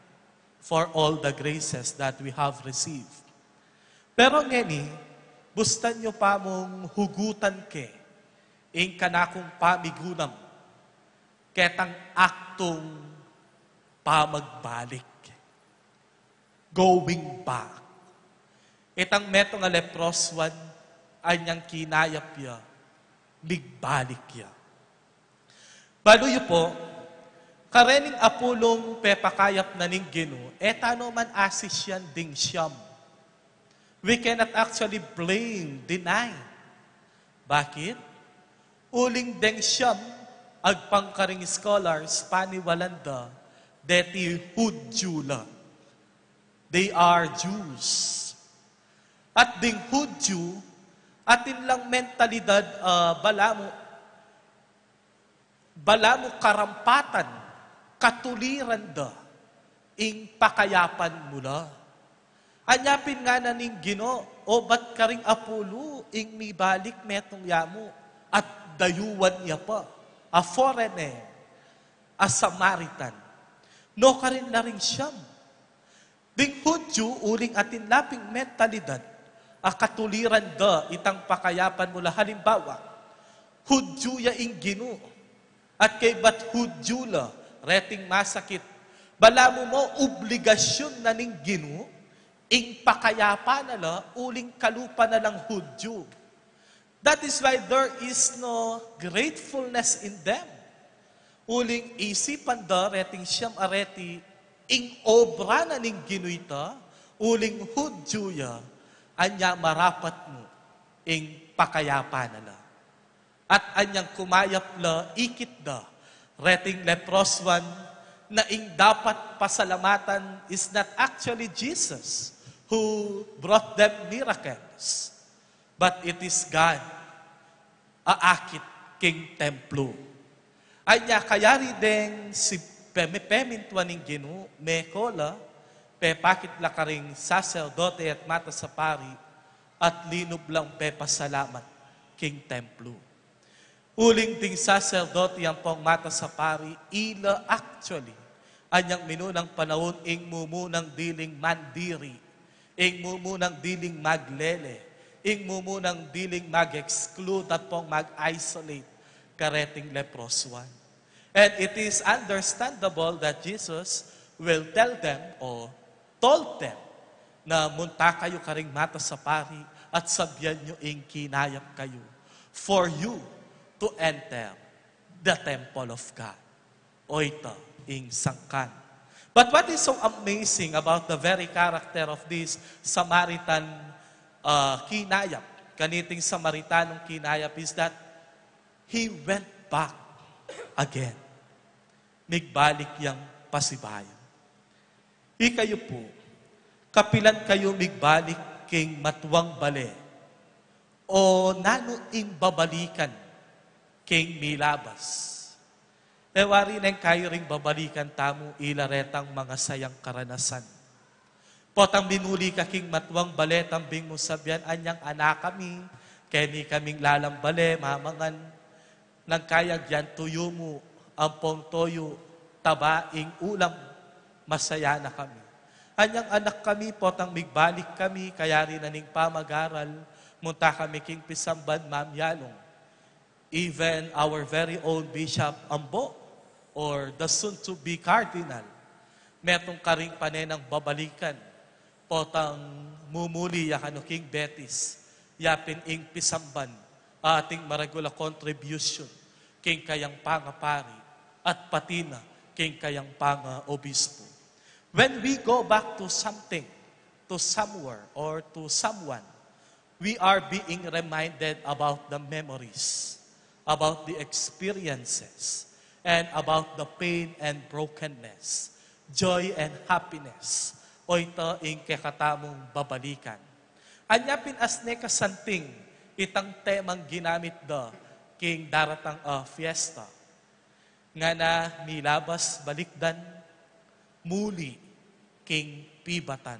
for all the graces that we have received. Pero ngeni, bustan nyo pa mong hugutan ke, ing kanakong pamigulam, ketang aktong pamagbalik. Going back. Itang meto nga leproswan, anyang kinayap ya, bigbalik ya. Baluyo po, karening apulong pepakayap na ning Ginoo, etano man asis yan ding siyam. We cannot actually blame, deny. Bakit? Uling deng siyam, agpangkaring scholars, paniwalanda, deti Hudjula. They are Jews. At ding Hudju, atin lang mentalidad, balamo karampatan, katuliran da, ing pakayapan mula. Anyapin nga na ning Gino, o ba't ka ring apulo, ing mibalik metong yamo, at dayuwan niya pa, a foreigner, a Samaritan. No ka rin na rin siyam. Ding Hudyo, uling atin laping mentalidad, a katuliran da, itang pakayapan mula. Halimbawa, Hudyo ya ing Gino, at kay ba't Hudyo la, reting masakit, bala mo obligasyon na ning Gino, ing pakayapa na la, uling kalupa na lang Hudyo. That is why there is no gratefulness in them. Uling isipan da, reting siyam areti, ing obra na ning ginuita, uling Hudyo ya, anya marapat mo, ing pakayapa na la. At anyang kumayap la, ikit da, reting lepros one, na ing dapat pasalamatan is not actually Jesus who brought them miracles, but it is God, aakit king templo. Anya kayari deng si pemintuan ng Gino, mekola, pepakit la karing sacerdote at mata sa pari, at linob lang pepasalamat king templo. Uling ting sacerdote yang pong mata sa pari, ila actually, anyang minunang panahon, ing mumunang diling mandiri, ing mumunang diling maglele, ing mumunang diling mag-exclude at pong mag-isolate, kareting lepros one. And it is understandable that Jesus will tell them or told them na munta kayo karing mata sa pari at sabyan nyo ing kinayap kayo for you to enter the temple of God. O ito, ing sangkan. But what is so amazing about the very character of this Samaritan kinayap, kaniting Samaritanong kinayap, is that he went back again. Migbalik yang pasibayan. Ikayo po, kapilan kayo migbalik king matuwang bale, o nano ing babalikan king milabas. Ewari neng kayo ring babalikan tamo ilaretang mga sayang karanasan. Potang binuli ka king matuwang bale, tambing mo sabyan, anyang anak kami, keni kaming lalang bale, mamangan, nang kayag yan tuyo mo, ampong toyo, tabaing ulam, masaya na kami. Anyang anak kami, potang migbalik kami, kaya rin naning pamag-aral, munta kami king pisamban, Ma'am Yalong. Even our very own Bishop Ambo, or the soon-to-be Cardinal, metong karing panenang babalikan, potang mumuli yakano king Betis, yapin ing pisamban, ating maragula contribution, king kayang pangapari, at patina, king kayang panga-obispo. When we go back to something, to somewhere, or to someone, we are being reminded about the memories, about the experiences, and about the pain and brokenness, joy and happiness, o ito ing kakatamong babalikan. Anyapin asne kasanting, itang temang ginamit da, king daratang fiesta, nga na milabas balikdan, muli, king pibatan.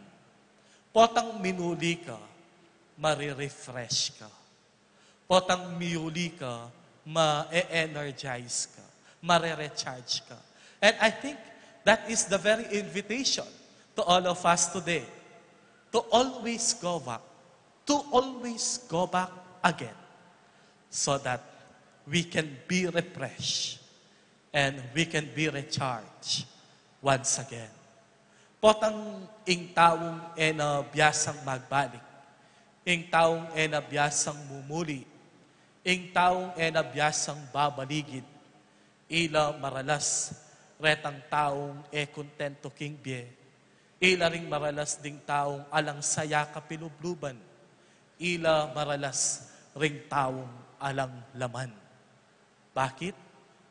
Potang minuli ka, marirefresh ka. Potang miuli ka, ma-energize ka, mare-recharge ka. And I think that is the very invitation to all of us today, to always go back, again, so that we can be refreshed and we can be recharged once again. Potang ing taong biyasang magbalik, ing taong biyasang mumuli, ing taong biyasang babaligid, ila maralas retang taong kontento king bie, Ila ring maralas ding taong alang saya kapilubluban. Ila maralas ring taong alang laman. Bakit?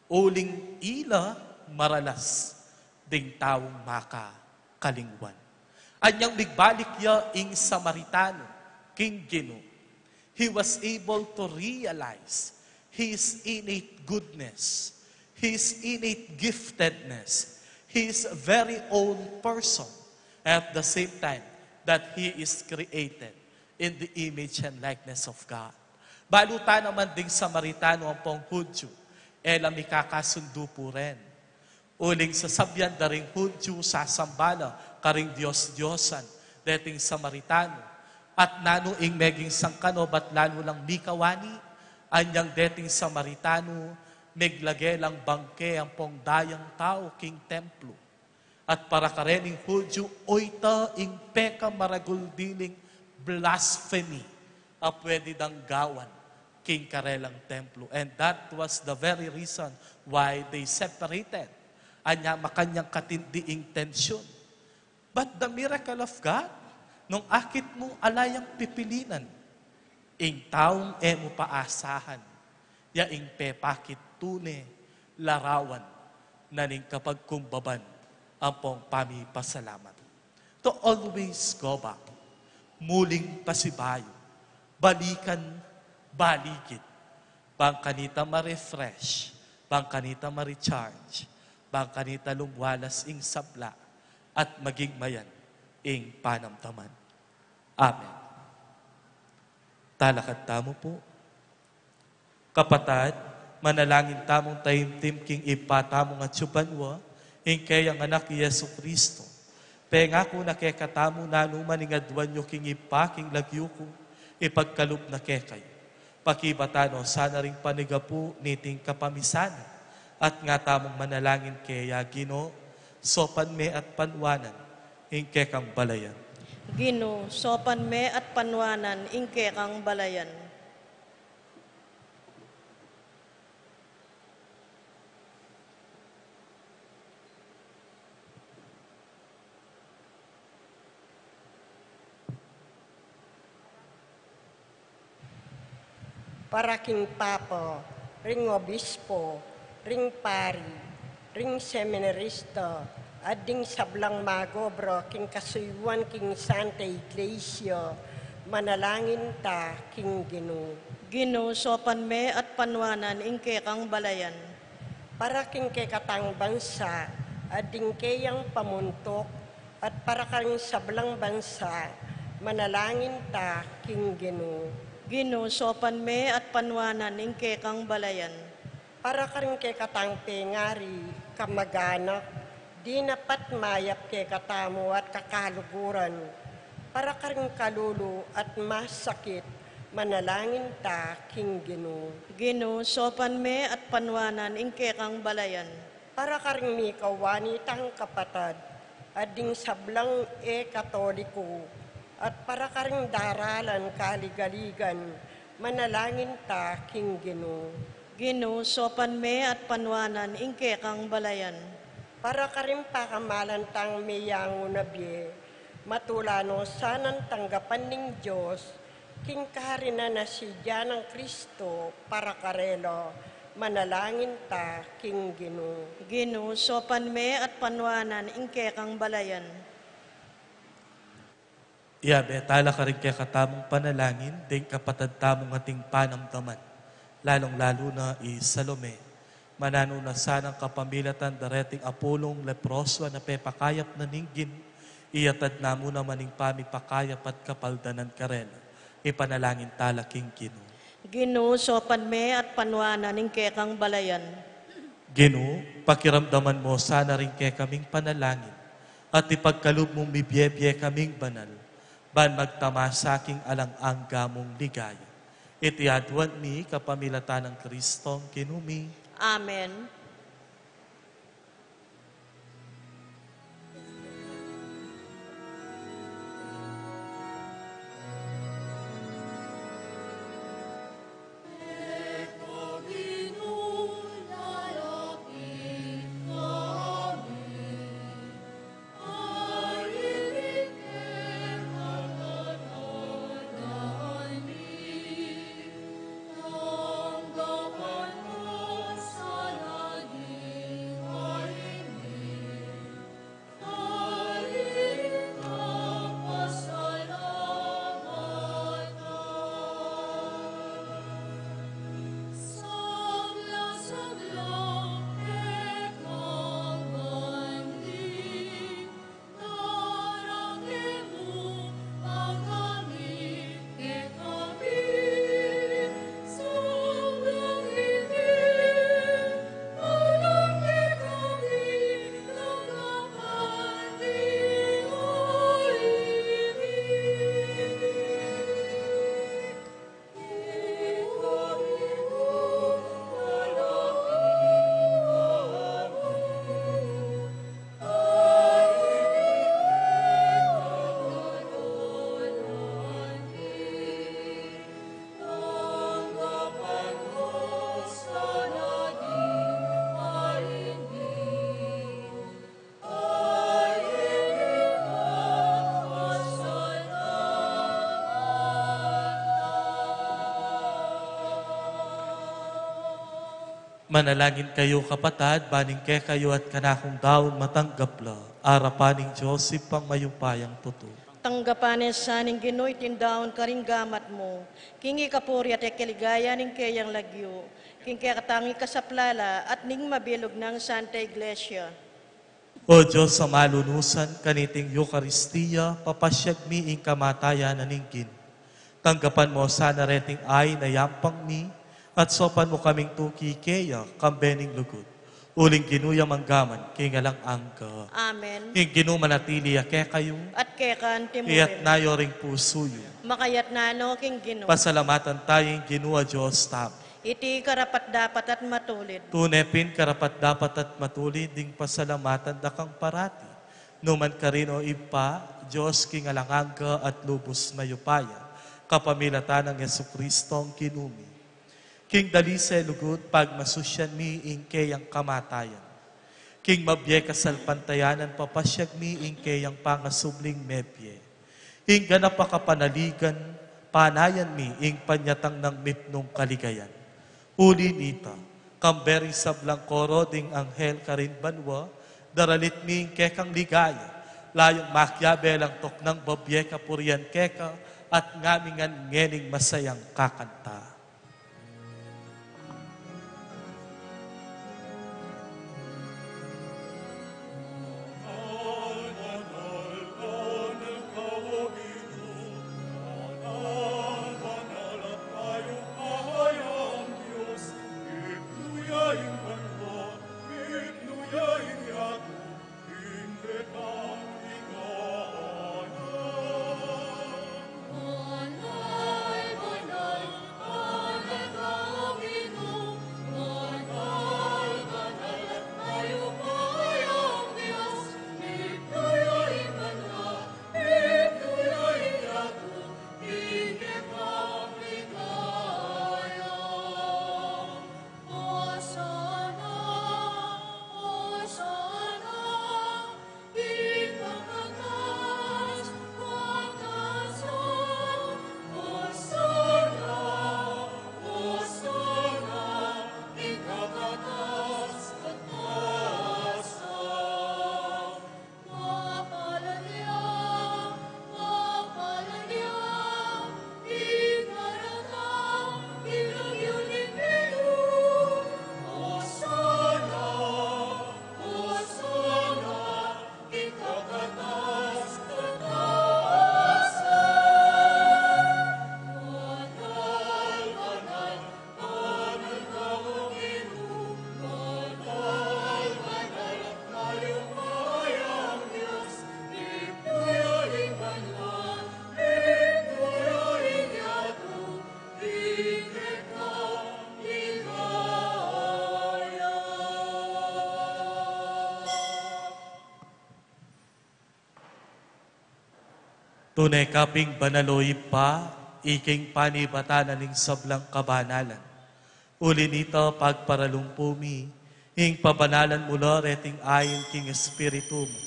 Uling ila maralas ding taong maka kalingwan. Anyang bigbalik ya ing Samaritano, King Gino. He was able to realize his innate goodness, his innate giftedness, his very own person, at the same time that he is created in the image and likeness of God. Baluta naman ding Samaritano ang pong Hudyo, ela may kakasundo po rin. Uling sasabyan da ring Hudyo sa sambala, karing Diyos-Diyosan, dating Samaritano, at nanuing meging sangkano, ba't lalo lang mikawani, anyang dating Samaritano, meglagelang bangke ang pong dayang tao, king templo. At para karening Hudyo, oita ing peka maraguldiling blasphemy, a pwede dang gawan, king karelang templo. And that was the very reason why they separated. Anya makanyang katindiing tensyon. But the miracle of God, nung akit mo alayang pipilinan, ing taong emo paasahan, ya ing pepakit tune, larawan, naning kapag kumbaban, ang pong pamipasalamat. To always go back, muling pasibayo, balikan, balikid, bang kanita ma-refresh, bang kanita ma-recharge, bang kanita lumwalas ing sabla, at maging mayan ing panamtaman. Amen. Talakad tamo po. Kapatad, manalangin tamong taimtim king ipatamong at subanwa, ing kayang anak ni Yesu Kristo. Pengako na kay katamo na numaningadwan nyo king ipa, king lagyo ko, ipagkalup na kay kayo. Pakibatano, sana ring panigapu niting kapamisanan, at nga tamong manalangin kaya Gino, sopan me at panwanan, ingke kang balayan. Gino, sopan me at panwanan, ingke kang balayan. Para king Papa, ring Obispo, ring Pari, ring Seminarista, ading sablang magobro, king kasuyuan, king Santa Iglesia, manalangin ta, king Gino. Gino, sopan me at panwanan, ingke kang balayan. Para king kekatang bansa, ading kayang pamuntok, at para kang sablang bansa, manalangin ta, king Gino. Gino, sopan me at panwanan, ingke kang balayan. Para karing kay katang pengari, kamaganak, di napat mayap kay katamo at kakaluguran. Para karing kalulu at masakit, manalangin ta, king Gino. Gino, sopan me at panwanan, ingke kang balayan. Para karing mi kawani tang kapatad, ading sablang katoliko, at para karing daralan kaligaligan, manalangin ta, king Gino. Gino, sopan me at panwanan, ingke kang balayan. Para karing pakamalan tang miyang unabye, matulano sanan tanggapan ning Diyos, king karina na siya ng Kristo para karelo, manalangin ta, king Gino. Gino, sopan me at panwanan, ingke kang balayan. Iyabe, tala ka rin kaya katamong panalangin, ding kapatad tamong ating panamdaman, lalong-lalo na Salome. Manano na sanang kapamilatan dareting Apolong leproso na pepakayap na ninggin, iyatad na mo naman ing pamipakayap at kapaldanan karela. Ipanalangin tala king Gino. Gino, sopan me at panwanan, ingke kang balayan. Gino, pakiramdaman mo sana rin kaya kaming panalangin, at ipagkaloob mong bibiyebye kaming banal, ban magtama sa aking alang-angga mong ligaya. Itiadwan mi kapamilatan ng Kristong kinumi. Amen. Manalangin kayo kapatad, baning ke kayo at kanakong daon matanggapla, arapaning Joseph pang mayupayang tuto. Tanggapanes saning Ginoy tindaon karing gamat mo. Kingi kapuri at ekeligaya ning kayang lagyo. King kaya katangi kasaplala at ning mabilog ng Santa Iglesia. O Diyos sa malunusan, kaniting Eucharistia, papasyag mi ing kamatayan na ninggin. Tanggapan mo sana reting ay na yampang mi, at sopan mo kaming tuki keya, kambening lugod. Uling ginuya manggaman, kingalang angka. Amen. Ing ginumanatili ke kayo, At kekan iyat timurin. nayo ring pusuyo. Makayat na no king Gino. Pasalamatan tayong ginua Diyos tap. Iti karapat dapat at matulid. Tunepin karapat dapat at matulid ding pasalamatan dakang parati. Numan ka rin o ipa, Diyos kingalangangga at lubos mayupaya. Kapamilatan ng Yesu Kristo ang kinumi. King dalise lugod pag masusyan mi ing kayang kamatayan. King mabye kasalpantayanan papasyag mi ing kayang pangasubling mepye. Ing ganap kapanaligan, panayan mi ing panyatang ng mitnong kaligayan. Uli nita, kamberi sablang koro ding anghel karin banwa, daralit mi ing kekang ligaya, layong makyabelang tok ng babye kapurian keka, at ngamingan ngening masayang kakanta. Tunay kaping banaloy pa, iking panibatanan ning sablang kabanalan. Uli nito pagparalumpumi, ing pabanalan mula reting ayon king espiritu mo.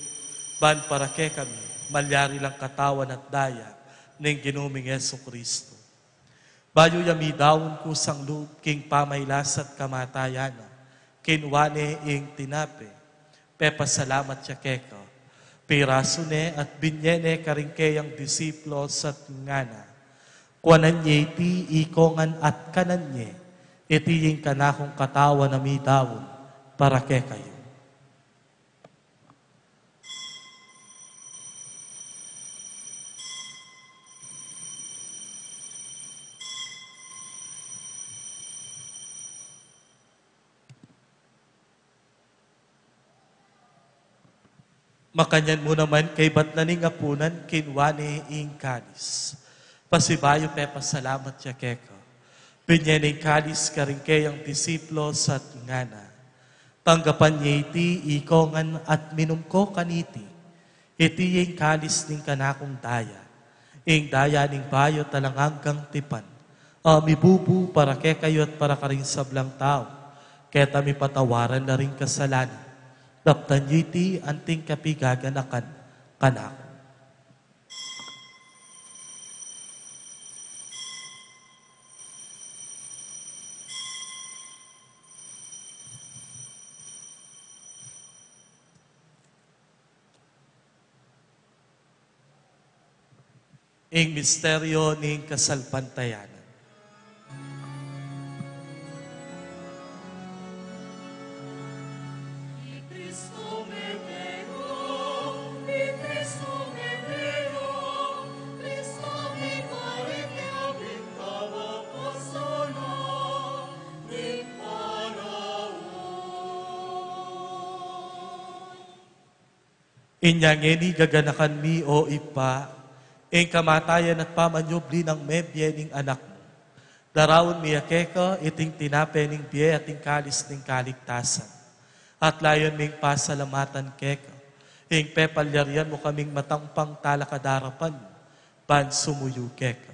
Ban para ke kami, malyari lang katawan at daya, ning ginuming Yesu Kristo. Bayo yami daon kusang loob, king pamaylasat kamatayana, kinwane ing tinape, pepasalamat siya keka. Pirasune at binyene karingkeyang disiplo sa ngana. Kuananye ti ikongan at kananye, itiying kanakong katawa na mitawon, para ke kayo. Makanyan mo naman kay batnaning apunan kinwane ing kalis. Pasibayo pepa salamat ya keka. Pinyaning kalis karingkeyang disiplo sa ngana. Tanggapan niya iti ikongan at minumko kaniti. Iti yung kalis ning kanakong daya. Ing daya ning bayo talanganggang tipan. Mibubu para ke kayo at para karing sablang tao. Keta mi patawaran na rin kasalanan. Daptan yiti anting kapigaganakan kanak. ing misteryo ning kasalpantayanan. Inyang eni gaganakan mi o ipa, ing kamatayan at pamanyubli ng mebye ning anak mo. Darawon mi akeka, iting tinape ning biye at ing kalis ning kaligtasan. At layon ming pasalamatan keka, ing pepalyarian mo kaming matangpang talakadarapan, ban sumuyo keka.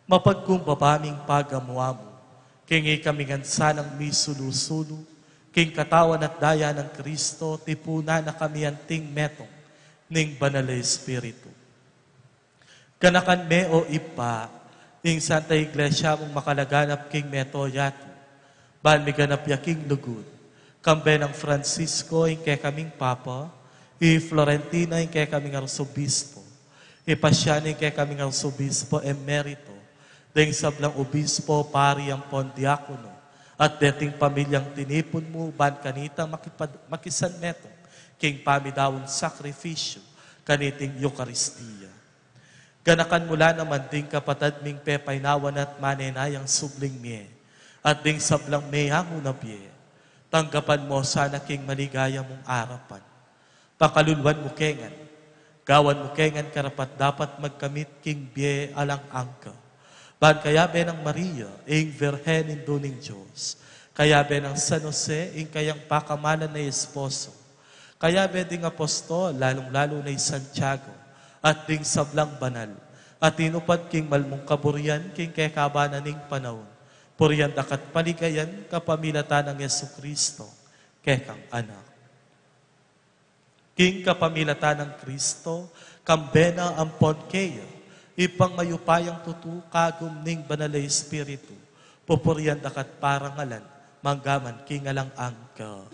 Mapagkumbabaming pagamuwa mo, kingi kaming ansanang mi sulu-sulu, king katawan at daya ng Kristo, tipuna na kami anting metong ning banal na Espiritu. Kanakan me o ipa, ing Santa Iglesia mong makalaganap king meto yatu, ban mi ganap yaking lugod, kambe ng Francisco ing kay kaming Papa, Florentina ing kay kaming Arsobispo, Pasiano ing kay kaming Arsobispo Emerito, ding sablang Obispo, Pari ang Pondiakono, at deting pamilyang tinipon mo, ban kanitang makisan metong, king pamidawang sakrifisyo, kaniting Eucharistia. Ganakan mula naman ding kapatad ming pepainawan at manenayang subling miye, at ding sablang mayang unabye, tanggapan mo sana king maligaya mong arapan. Pakalulwan mo kengan, gawan mo kengan karapat dapat magkamit king biye alang angka. Ban kaya be ng Maria, ing Virhen indo ning Diyos. Kaya be ng San Jose, ing kayang pakamalan na esposo. Kaya be ding apostol, lalong-lalo na Santiago, at ding sablang banal. At inupad king malmong kaburian, king kay kabanan ning panahon. Puriyan dakat paligayan, kapamilatan ng Yesu Kristo, kekang anak. King kapamilatan ng Kristo, kambena ang ponkeya, ipang mayupayang tutu kagum ning banal na Espiritu, pupurian dakat parangalan, manggaman kingalang angka.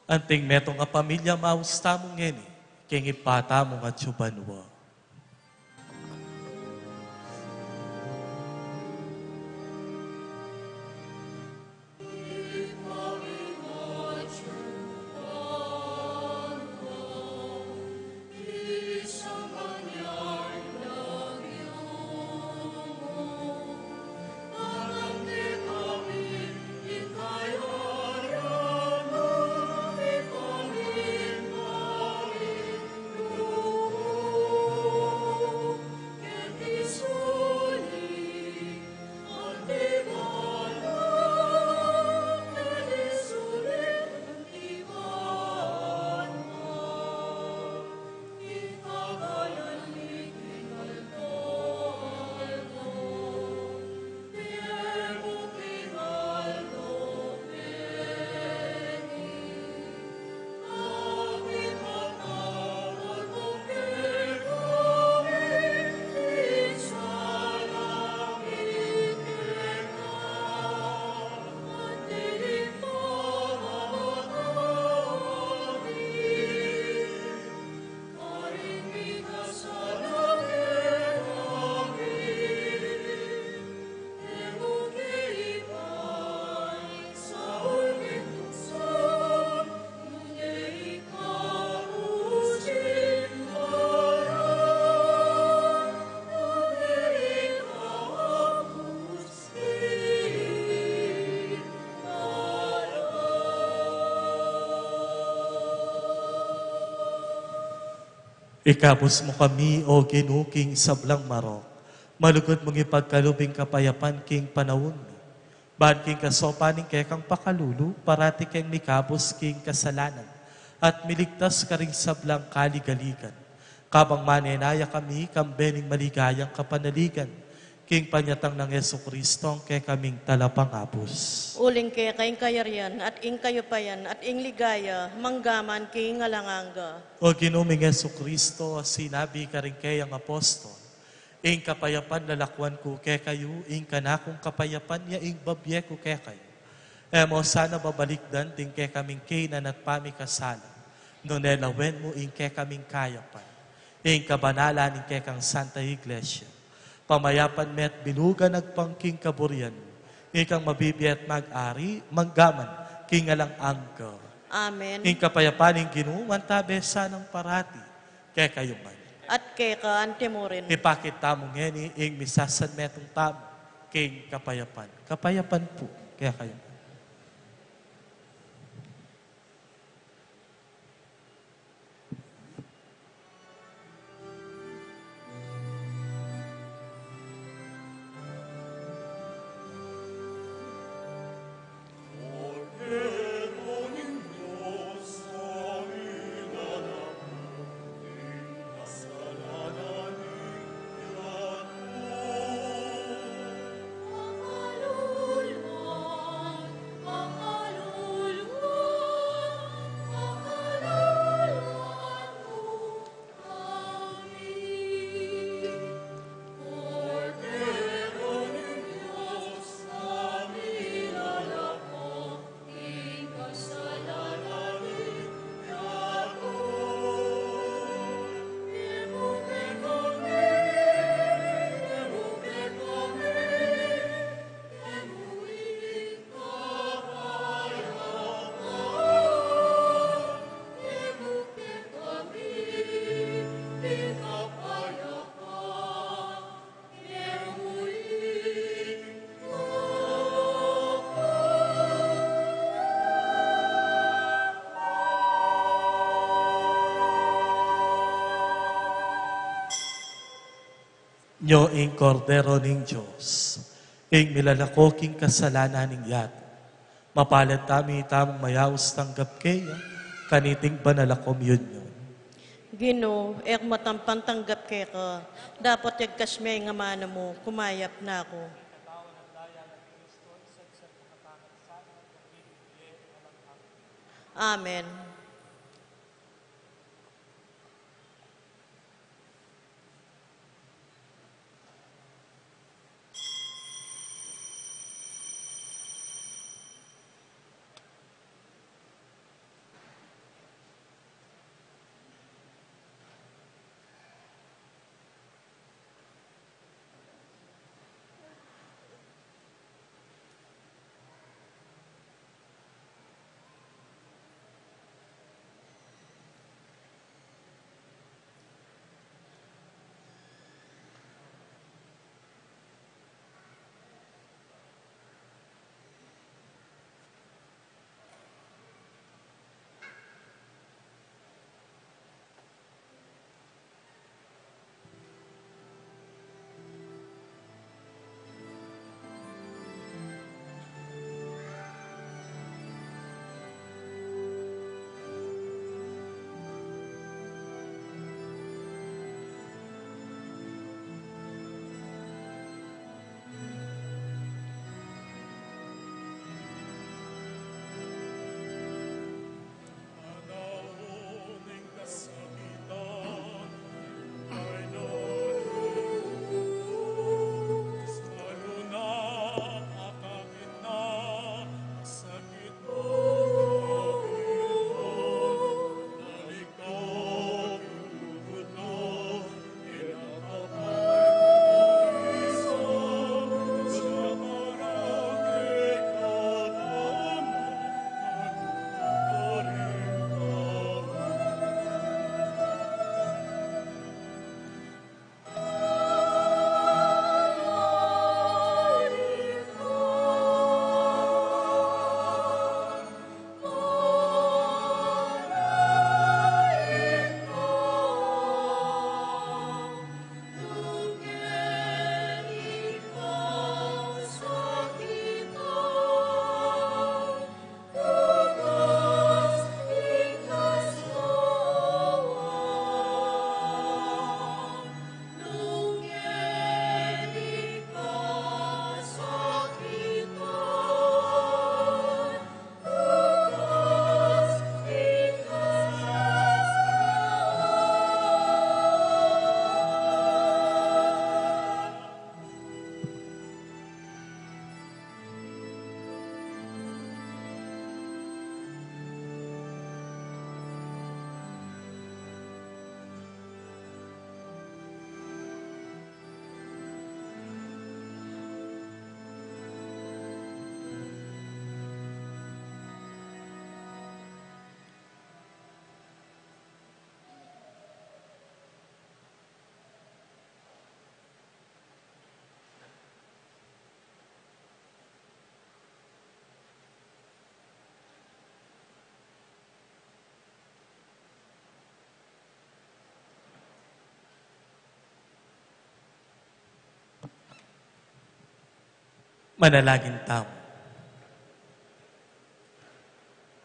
Anting metong nga pamilya mausta mong ngeni, king ipata mong at subanwa. Ikabos mo kami, o ginuking sablang marok. Malugod mong ipagkalubing kapayapan king panahon. Ban king kasopaning kekang pakalulu, parati keng mikabos king kasalanan. At miligtas ka ring sablang kaligaligan. Kabang manenaya kami, kambening maligayang kapanaligan. king panyatang ng Yesu Kristong kay kaming talapangapos. Uling kaya kayong kayarian at ing kayo pa yan at ing ligaya, manggaman king ngalanganga. O ginuming Yesu Kristo, sinabi ka rin kay ang apostol, ing kapayapan lalakwan ko kay kayo, ing kanakong kapayapan niya, ing babye ko kay kayo. Emo sana babalikdan ting kay kaming kinan at pamikasala, no nelawen mo ing kay kaming kayapan, ing kabanalan ing kay kang Santa Iglesia. Pamayapan met bilugan nagpangking kaburian, ikang mabibiyat mag-ari, manggaman, kingalang angka. Amen. Ing kapayapaning ginuman tabe sanang parati, kay kayo man. At kay ka antemurin. Ipakita mo ngeni, ing misasan metong tamo, king kapayapan. Kapayapan po, kaya kayo. Nyo ing kordero ning Diyos, ing milalakoking kasalanan ning yat. Mapalit tami tamang mayaos tanggap kaya, kaniting banalakom yun yun. Gino, ek matampang tanggap kay ka. Dapat yagkasmay nga mana mo, kumayap na ako. Amen. Manalangin tamo.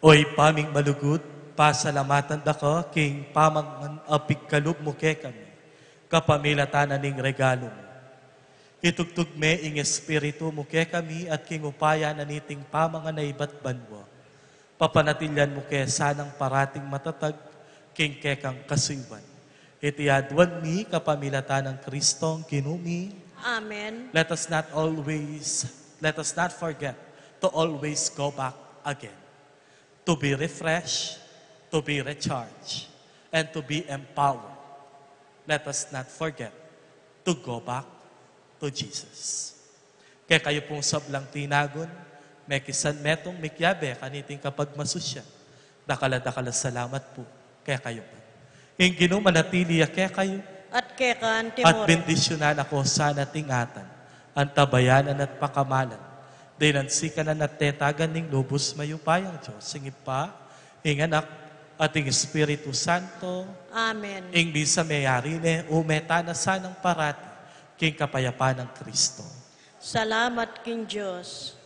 Oy paming malugod, pasalamatan dako, king pamang apigkalog mo ke kami, kapamilatanan ning regalo mo. Itugtog me ing espiritu mo ke kami at king upaya na niting pamangan na iba't banwa. Papanatilyan mo ke sanang parating matatag, king kekang kasiwan. Itiadwan mi kapamilatan ng Kristong kinumi. Amen. Let us not forget to always go back again. To be refreshed, to be recharged, and to be empowered. Let us not forget to go back to Jesus. Kaya kayo pong sablang tinagon, may kisan metong mikyabe kaniting kapag masusya. Dakala salamat po kaya kayo po. Ingino manatili kaya kayo At kekan at timor. bendisyonan ako sana tingatan ang tabayanan at pakamalan. Dinansikan na natetagan ning lubos mayupayang Diyos. Singip pa, ing anak at ing Espiritu Santo, Amen. ing bisa mayari ne umeta na sanang parati king kapayapaan ng Kristo. Salamat king Diyos.